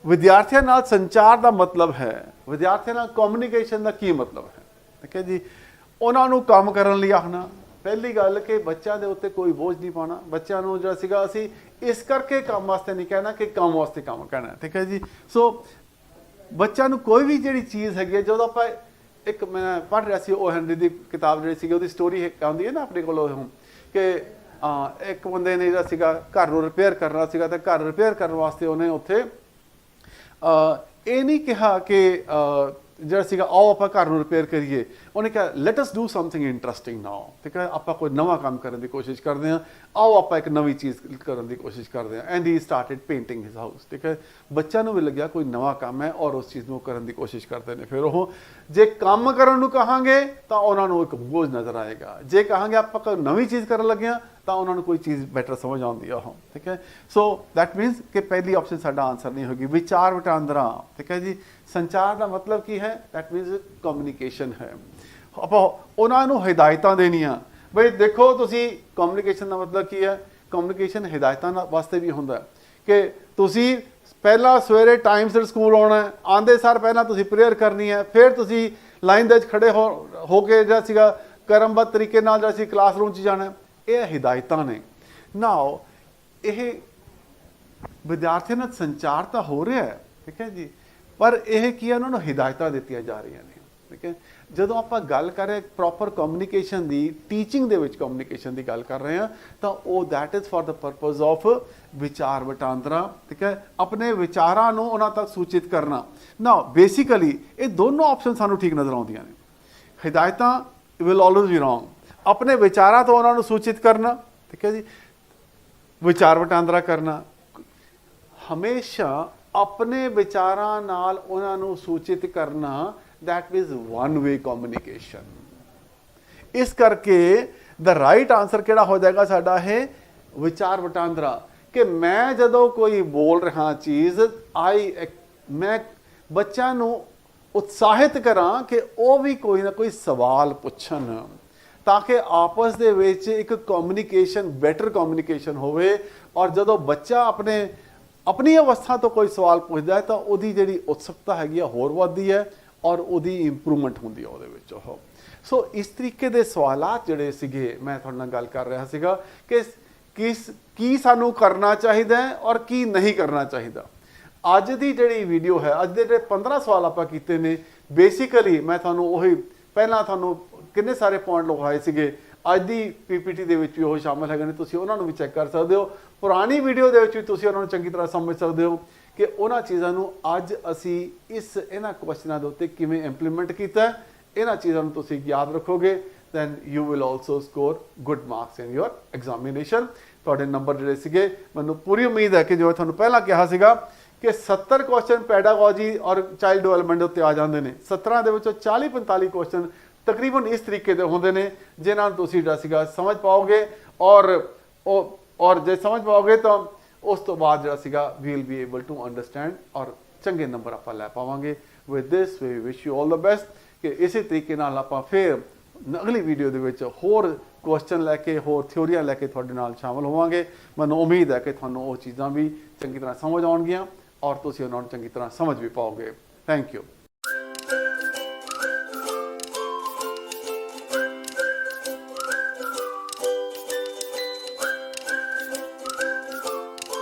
ਵਿਦਿਆਰਥੀਆਂ ਨਾਲ ਸੰਚਾਰ ਦਾ ਮਤਲਬ ਹੈ, ਵਿਦਿਆਰਥੀਆਂ ਨਾਲ ਕਮਿਊਨੀਕੇਸ਼ਨ ਦਾ ਕੀ ਮਤਲਬ ਹੈ? ਠੀਕ ਹੈ ਜੀ, ਉਹਨਾਂ ਨੂੰ ਕੰਮ ਕਰਨ ਲਈ ਆਖਣਾ। ਪਹਿਲੀ ਗੱਲ ਕਿ ਬੱਚਿਆਂ ਦੇ ਉੱਤੇ ਕੋਈ ਬੋਝ ਨਹੀਂ ਪਾਉਣਾ। ਬੱਚਿਆਂ ਨੂੰ ਜਿਹੜਾ ਸੀਗਾ ਅਸੀਂ ਇਸ ਕਰਕੇ ਕੰਮ ਵਾਸਤੇ ਨਹੀਂ ਕਹਿਣਾ ਕਿ ਕੰਮ ਵਾਸਤੇ ਕੰਮ ਕਹਿਣਾ। ਠੀਕ ਹੈ ਜੀ, ਸੋ ਬੱਚਿਆਂ ਨੂੰ ਕੋਈ ਵੀ ਜਿਹੜੀ ਚੀਜ਼ ਹੈਗੀ ਹੈ, ਜਦੋਂ ਆਪਾਂ ਇੱਕ ਮੈਂ ਪੜ੍ਹ ਰਿਹਾ ਸੀ ਉਹ ਹੈਨਰੀ ਦੀ ਕਿਤਾਬ ਜਿਹੜੀ ਸੀਗੀ, ਉਹਦੀ ਸਟੋਰੀ ਆਉਂਦੀ ਹੈ ਨਾ ਆਪਣੇ ਕੋਲ ਉਹ ਕਿ ਇੱਕ ਬੰਦੇ ਨੇ ਜਿਹੜਾ ਸੀਗਾ ਘਰ ਨੂੰ ਰਿਪੇਅਰ ਕਰਨਾ ਸੀਗਾ, ਤੇ ਘਰ ਰਿਪੇਅਰ ਕਰਨ ਵਾਸਤੇ ਉਹਨੇ ਉੱਥੇ ਇਹ ਨਹੀਂ ਕਿਹਾ ਕਿ ਜਿਹੜਾ ਸੀਗਾ ਆਓ ਆਪਾਂ ਘਰ ਨੂੰ ਰਿਪੇਅਰ ਕਰੀਏ। ਉਹਨੇ ਕਿਹਾ let us do something interesting now. ਠੀਕ ਹੈ, ਆਪਾਂ ਕੋਈ ਨਵਾਂ ਕੰਮ ਕਰਨ ਦੀ ਕੋਸ਼ਿਸ਼ ਕਰਦੇ ਹਾਂ, ਆਓ ਆਪਾਂ ਇੱਕ ਨਵੀਂ ਚੀਜ਼ ਕਰਨ ਦੀ ਕੋਸ਼ਿਸ਼ ਕਰਦੇ ਹਾਂ। And he started painting his house. ਠੀਕ ਹੈ, ਬੱਚਿਆਂ ਨੂੰ ਵੀ ਲੱਗਿਆ ਕੋਈ ਨਵਾਂ ਕੰਮ ਹੈ ਔਰ ਉਸ ਚੀਜ਼ ਨੂੰ ਕਰਨ ਦੀ ਕੋਸ਼ਿਸ਼ ਕਰਦੇ ਨੇ। ਫਿਰ ਉਹ ਜੇ ਕੰਮ ਕਰਨ ਨੂੰ ਕਹਾਂਗੇ ਤਾਂ ਉਹਨਾਂ ਨੂੰ ਇੱਕ ਬੋਝ ਨਜ਼ਰ ਆਏਗਾ, ਜੇ ਕਹਾਂਗੇ ਆਪਾਂ ਕੋਈ ਨਵੀਂ ਚੀਜ਼ ਕਰਨ ਲੱਗੇ ਹਾਂ ਤਾਂ ਉਹਨਾਂ ਨੂੰ ਕੋਈ ਚੀਜ਼ ਬੈਟਰ ਸਮਝ ਆਉਂਦੀ ਆ ਉਹ। ਠੀਕ ਹੈ, ਸੋ ਦੈਟ ਮੀਨਸ ਕਿ ਪਹਿਲੀ ਆਪਸ਼ਨ ਸਾਡਾ ਆਨਸਰ ਨਹੀਂ ਹੋਗੀ। ਵਿਚਾਰ ਵਟਾਂਦਰਾ। ਠੀਕ ਹੈ ਜੀ, ਸੰਚਾਰ ਦਾ ਮਤਲਬ ਕੀ ਹੈ? ਦੈਟ ਮੀਨਸ ਕਮਿਊਨੀਕੇਸ਼ਨ ਹੈ। ਆਪਾਂ ਉਹਨਾਂ ਨੂੰ ਹਦਾਇਤਾਂ ਦੇਣੀਆਂ। ਬਈ ਦੇਖੋ ਤੁਸੀਂ ਕਮਿਊਨੀਕੇਸ਼ਨ ਦਾ ਮਤਲਬ ਕੀ ਹੈ? ਕਮਿਊਨੀਕੇਸ਼ਨ ਹਦਾਇਤਾਂ ਵਾਸਤੇ ਵੀ ਹੁੰਦਾ ਕਿ ਤੁਸੀਂ ਪਹਿਲਾਂ ਸਵੇਰੇ ਟਾਈਮ ਸਿਰ ਸਕੂਲ ਆਉਣਾ ਹੈ, ਆਉਂਦੇ ਸਾਰ ਪਹਿਲਾਂ ਤੁਸੀਂ ਪ੍ਰੇਅਰ ਕਰਨੀ ਹੈ, ਫਿਰ ਤੁਸੀਂ ਲਾਈਨ ਦੇ ਵਿੱਚ ਖੜੇ ਹੋ ਕੇ ਜਿਹੜਾ ਸੀਗਾ ਕਰਮਬੱਧ ਤਰੀਕੇ ਨਾਲ ਜਿਹੜਾ ਸੀ ਕਲਾਸਰੂਮ 'ਚ ਜਾਣਾ। ਇਹ ਹਦਾਇਤਾਂ ਨੇ। ਨਾਓ ਇਹ ਵਿਦਿਆਰਥੀਆਂ ਨਾਲ ਸੰਚਾਰ ਤਾਂ ਹੋ ਰਿਹਾ ਹੈ, ਠੀਕ ਹੈ ਜੀ, ਪਰ ਇਹ ਕੀ ਹੈ, ਉਹਨਾਂ ਨੂੰ ਹਦਾਇਤਾਂ ਦਿੱਤੀਆਂ ਜਾ ਰਹੀਆਂ ਨੇ। ਠੀਕ ਹੈ, ਜਦੋਂ ਆਪਾਂ ਗੱਲ ਕਰ ਰਹੇ ਪ੍ਰੋਪਰ ਕਮਿਊਨੀਕੇਸ਼ਨ ਦੀ, ਟੀਚਿੰਗ ਦੇ ਵਿੱਚ ਕਮਿਊਨੀਕੇਸ਼ਨ ਦੀ ਗੱਲ ਕਰ ਰਹੇ ਹਾਂ, ਤਾਂ ਉਹ that is for the purpose of ਵਿਚਾਰ ਵਟਾਂਦਰਾ। ਠੀਕ ਹੈ, ਆਪਣੇ ਵਿਚਾਰਾਂ ਨੂੰ ਉਹਨਾਂ ਤੱਕ ਸੂਚਿਤ ਕਰਨਾ। ਨਾ ਬੇਸਿਕਲੀ ਇਹ ਦੋਨੋਂ ਆਪਸ਼ਨ ਸਾਨੂੰ ਠੀਕ ਨਜ਼ਰ ਆਉਂਦੀਆਂ ਨੇ। ਹਦਾਇਤਾਂ ਵਿਲ ਆਲਵੇਜ਼ ਬੀ ਰੋਂਗ। ਆਪਣੇ ਵਿਚਾਰਾਂ ਤੋਂ ਉਹਨਾਂ ਨੂੰ ਸੂਚਿਤ ਕਰਨਾ, ਠੀਕ ਹੈ ਜੀ, ਵਿਚਾਰ ਵਟਾਂਦਰਾ ਕਰਨਾ, ਹਮੇਸ਼ਾ ਆਪਣੇ ਵਿਚਾਰਾਂ ਨਾਲ ਉਹਨਾਂ ਨੂੰ ਸੂਚਿਤ ਕਰਨਾ, that is one way communication। ਇਸ ਕਰਕੇ the right answer ਕਿਹੜਾ ਹੋ ਜਾਏਗਾ ਸਾਡਾ? ਹੈ ਵਿਚਾਰ ਵਟਾਂਦਰਾ। ਕਿ ਮੈਂ ਜਦੋਂ ਕੋਈ ਬੋਲ ਰਿਹਾ ਚੀਜ਼ ਮੈਂ ਬੱਚਿਆਂ ਨੂੰ ਉਤਸ਼ਾਹਿਤ ਕਰਾਂ ਕਿ ਉਹ ਵੀ ਕੋਈ ਨਾ ਕੋਈ ਸਵਾਲ ਪੁੱਛਣ, ਤਾਂ ਕਿ ਆਪਸ ਦੇ ਵਿੱਚ ਇੱਕ ਕਮਿਊਨੀਕੇਸ਼ਨ, ਬੈਟਰ ਕਮਿਊਨੀਕੇਸ਼ਨ ਹੋਵੇ। ਔਰ ਜਦੋਂ ਬੱਚਾ ਆਪਣੀ ਅਵਸਥਾ ਤੋਂ ਕੋਈ ਸਵਾਲ ਪੁੱਛਦਾ ਹੈ ਤਾਂ ਉਹਦੀ ਜਿਹੜੀ ਉਤਸੁਕਤਾ ਹੈਗੀ ਆ ਹੋਰ ਵੱਧਦੀ ਹੈ ਔਰ ਉਹਦੀ ਇੰਪਰੂਵਮੈਂਟ ਹੁੰਦੀ ਹੈ ਉਹਦੇ ਵਿੱਚ ਉਹ। ਸੋ ਇਸ ਤਰੀਕੇ ਦੇ ਸਵਾਲਾਤ ਜਿਹੜੇ ਸੀਗੇ ਮੈਂ ਤੁਹਾਡੇ ਨਾਲ ਗੱਲ ਕਰ ਰਿਹਾ ਸੀਗਾ ਕਿ ਕੀ ਸਾਨੂੰ ਕਰਨਾ ਚਾਹੀਦਾ ਹੈ ਔਰ ਕੀ ਨਹੀਂ ਕਰਨਾ ਚਾਹੀਦਾ। ਅੱਜ ਦੀ ਜਿਹੜੀ ਵੀਡੀਓ ਹੈ, ਅੱਜ ਦੇ ਜਿਹੜੇ 15 ਸਵਾਲ ਆਪਾਂ ਕੀਤੇ ਨੇ, ਬੇਸਿਕਲੀ ਮੈਂ ਤੁਹਾਨੂੰ ਉਹੀ ਪਹਿਲਾਂ ਤੁਹਾਨੂੰ ਕਿੰਨੇ ਸਾਰੇ ਪੁਆਇੰਟ ਲਗਾਏ ਸੀਗੇ, ਅੱਜ ਦੀ ਪੀਪੀਟੀ ਦੇ ਵਿੱਚ ਵੀ ਉਹ ਸ਼ਾਮਲ ਹੈਗੇ ਨੇ। ਤੁਸੀਂ ਉਹਨਾਂ ਨੂੰ ਵੀ ਚੈੱਕ ਕਰ ਸਕਦੇ ਹੋ। ਪੁਰਾਣੀ ਵੀਡੀਓ ਦੇ ਵਿੱਚ ਵੀ ਤੁਸੀਂ ਉਹਨਾਂ ਨੂੰ ਚੰਗੀ ਤਰ੍ਹਾਂ ਸਮਝ ਸਕਦੇ ਹੋ ਕਿ ਉਹਨਾਂ ਚੀਜ਼ਾਂ ਨੂੰ ਅੱਜ ਅਸੀਂ ਇਹਨਾਂ ਕੁਐਸਚਨਾਂ ਦੇ ਉੱਤੇ ਕਿਵੇਂ ਇੰਪਲੀਮੈਂਟ ਕੀਤਾ। ਇਹਨਾਂ ਚੀਜ਼ਾਂ ਨੂੰ ਤੁਸੀਂ ਯਾਦ ਰੱਖੋਗੇ, then you will also score good marks in your examination। ਤੁਹਾਡੇ ਨੰਬਰ ਜਿਹੜੇ ਸੀਗੇ, ਮੈਨੂੰ ਪੂਰੀ ਉਮੀਦ ਹੈ ਕਿ ਜਿਵੇਂ ਤੁਹਾਨੂੰ ਪਹਿਲਾਂ ਕਿਹਾ ਸੀਗਾ ਕਿ 70 ਕੁਐਸਚਨ ਪੈਡਾਗੋਜੀ ਔਰ ਚਾਈਲਡ ਡਿਵੈਲਪਮੈਂਟ ਦੇ ਉੱਤੇ ਆ ਜਾਂਦੇ ਨੇ। 17 ਦੇ ਵਿੱਚੋਂ 40-45 ਕੁਐਸਚਨ ਤਕਰੀਬਨ ਇਸ ਤਰੀਕੇ ਦੇ ਹੁੰਦੇ ਨੇ ਜਿਨ੍ਹਾਂ ਨੂੰ ਤੁਸੀਂ ਜਿਹੜਾ ਸੀਗਾ ਸਮਝ ਪਾਓਗੇ। ਔਰ ਜੇ ਸਮਝ ਪਾਓਗੇ ਤਾਂ ਉਸ ਤੋਂ ਬਾਅਦ ਜਿਹੜਾ ਸੀਗਾ we will be able to understand ਔਰ ਚੰਗੇ ਨੰਬਰ ਆਪਾਂ ਲੈ ਪਾਵਾਂਗੇ। With this we wish you all the best. ਕਿ ਇਸੇ ਤਰੀਕੇ ਨਾਲ ਆਪਾਂ ਫਿਰ ਅਗਲੀ ਵੀਡੀਓ ਦੇ ਵਿੱਚ ਹੋਰ ਕੁਐਸਚਨ ਲੈ ਕੇ, ਹੋਰ ਥਿਊਰੀਆਂ ਲੈ ਕੇ ਤੁਹਾਡੇ ਨਾਲ ਸ਼ਾਮਲ ਹੋਵਾਂਗੇ। ਮੈਨੂੰ ਉਮੀਦ ਹੈ ਕਿ ਤੁਹਾਨੂੰ ਉਹ ਚੀਜ਼ਾਂ ਵੀ ਚੰਗੀ ਤਰ੍ਹਾਂ ਸਮਝ ਆਉਣਗੀਆਂ ਔਰ ਤੁਸੀਂ ਉਹਨਾਂ ਨੂੰ ਚੰਗੀ ਤਰ੍ਹਾਂ ਸਮਝ ਵੀ ਪਾਓਗੇ। Thank you.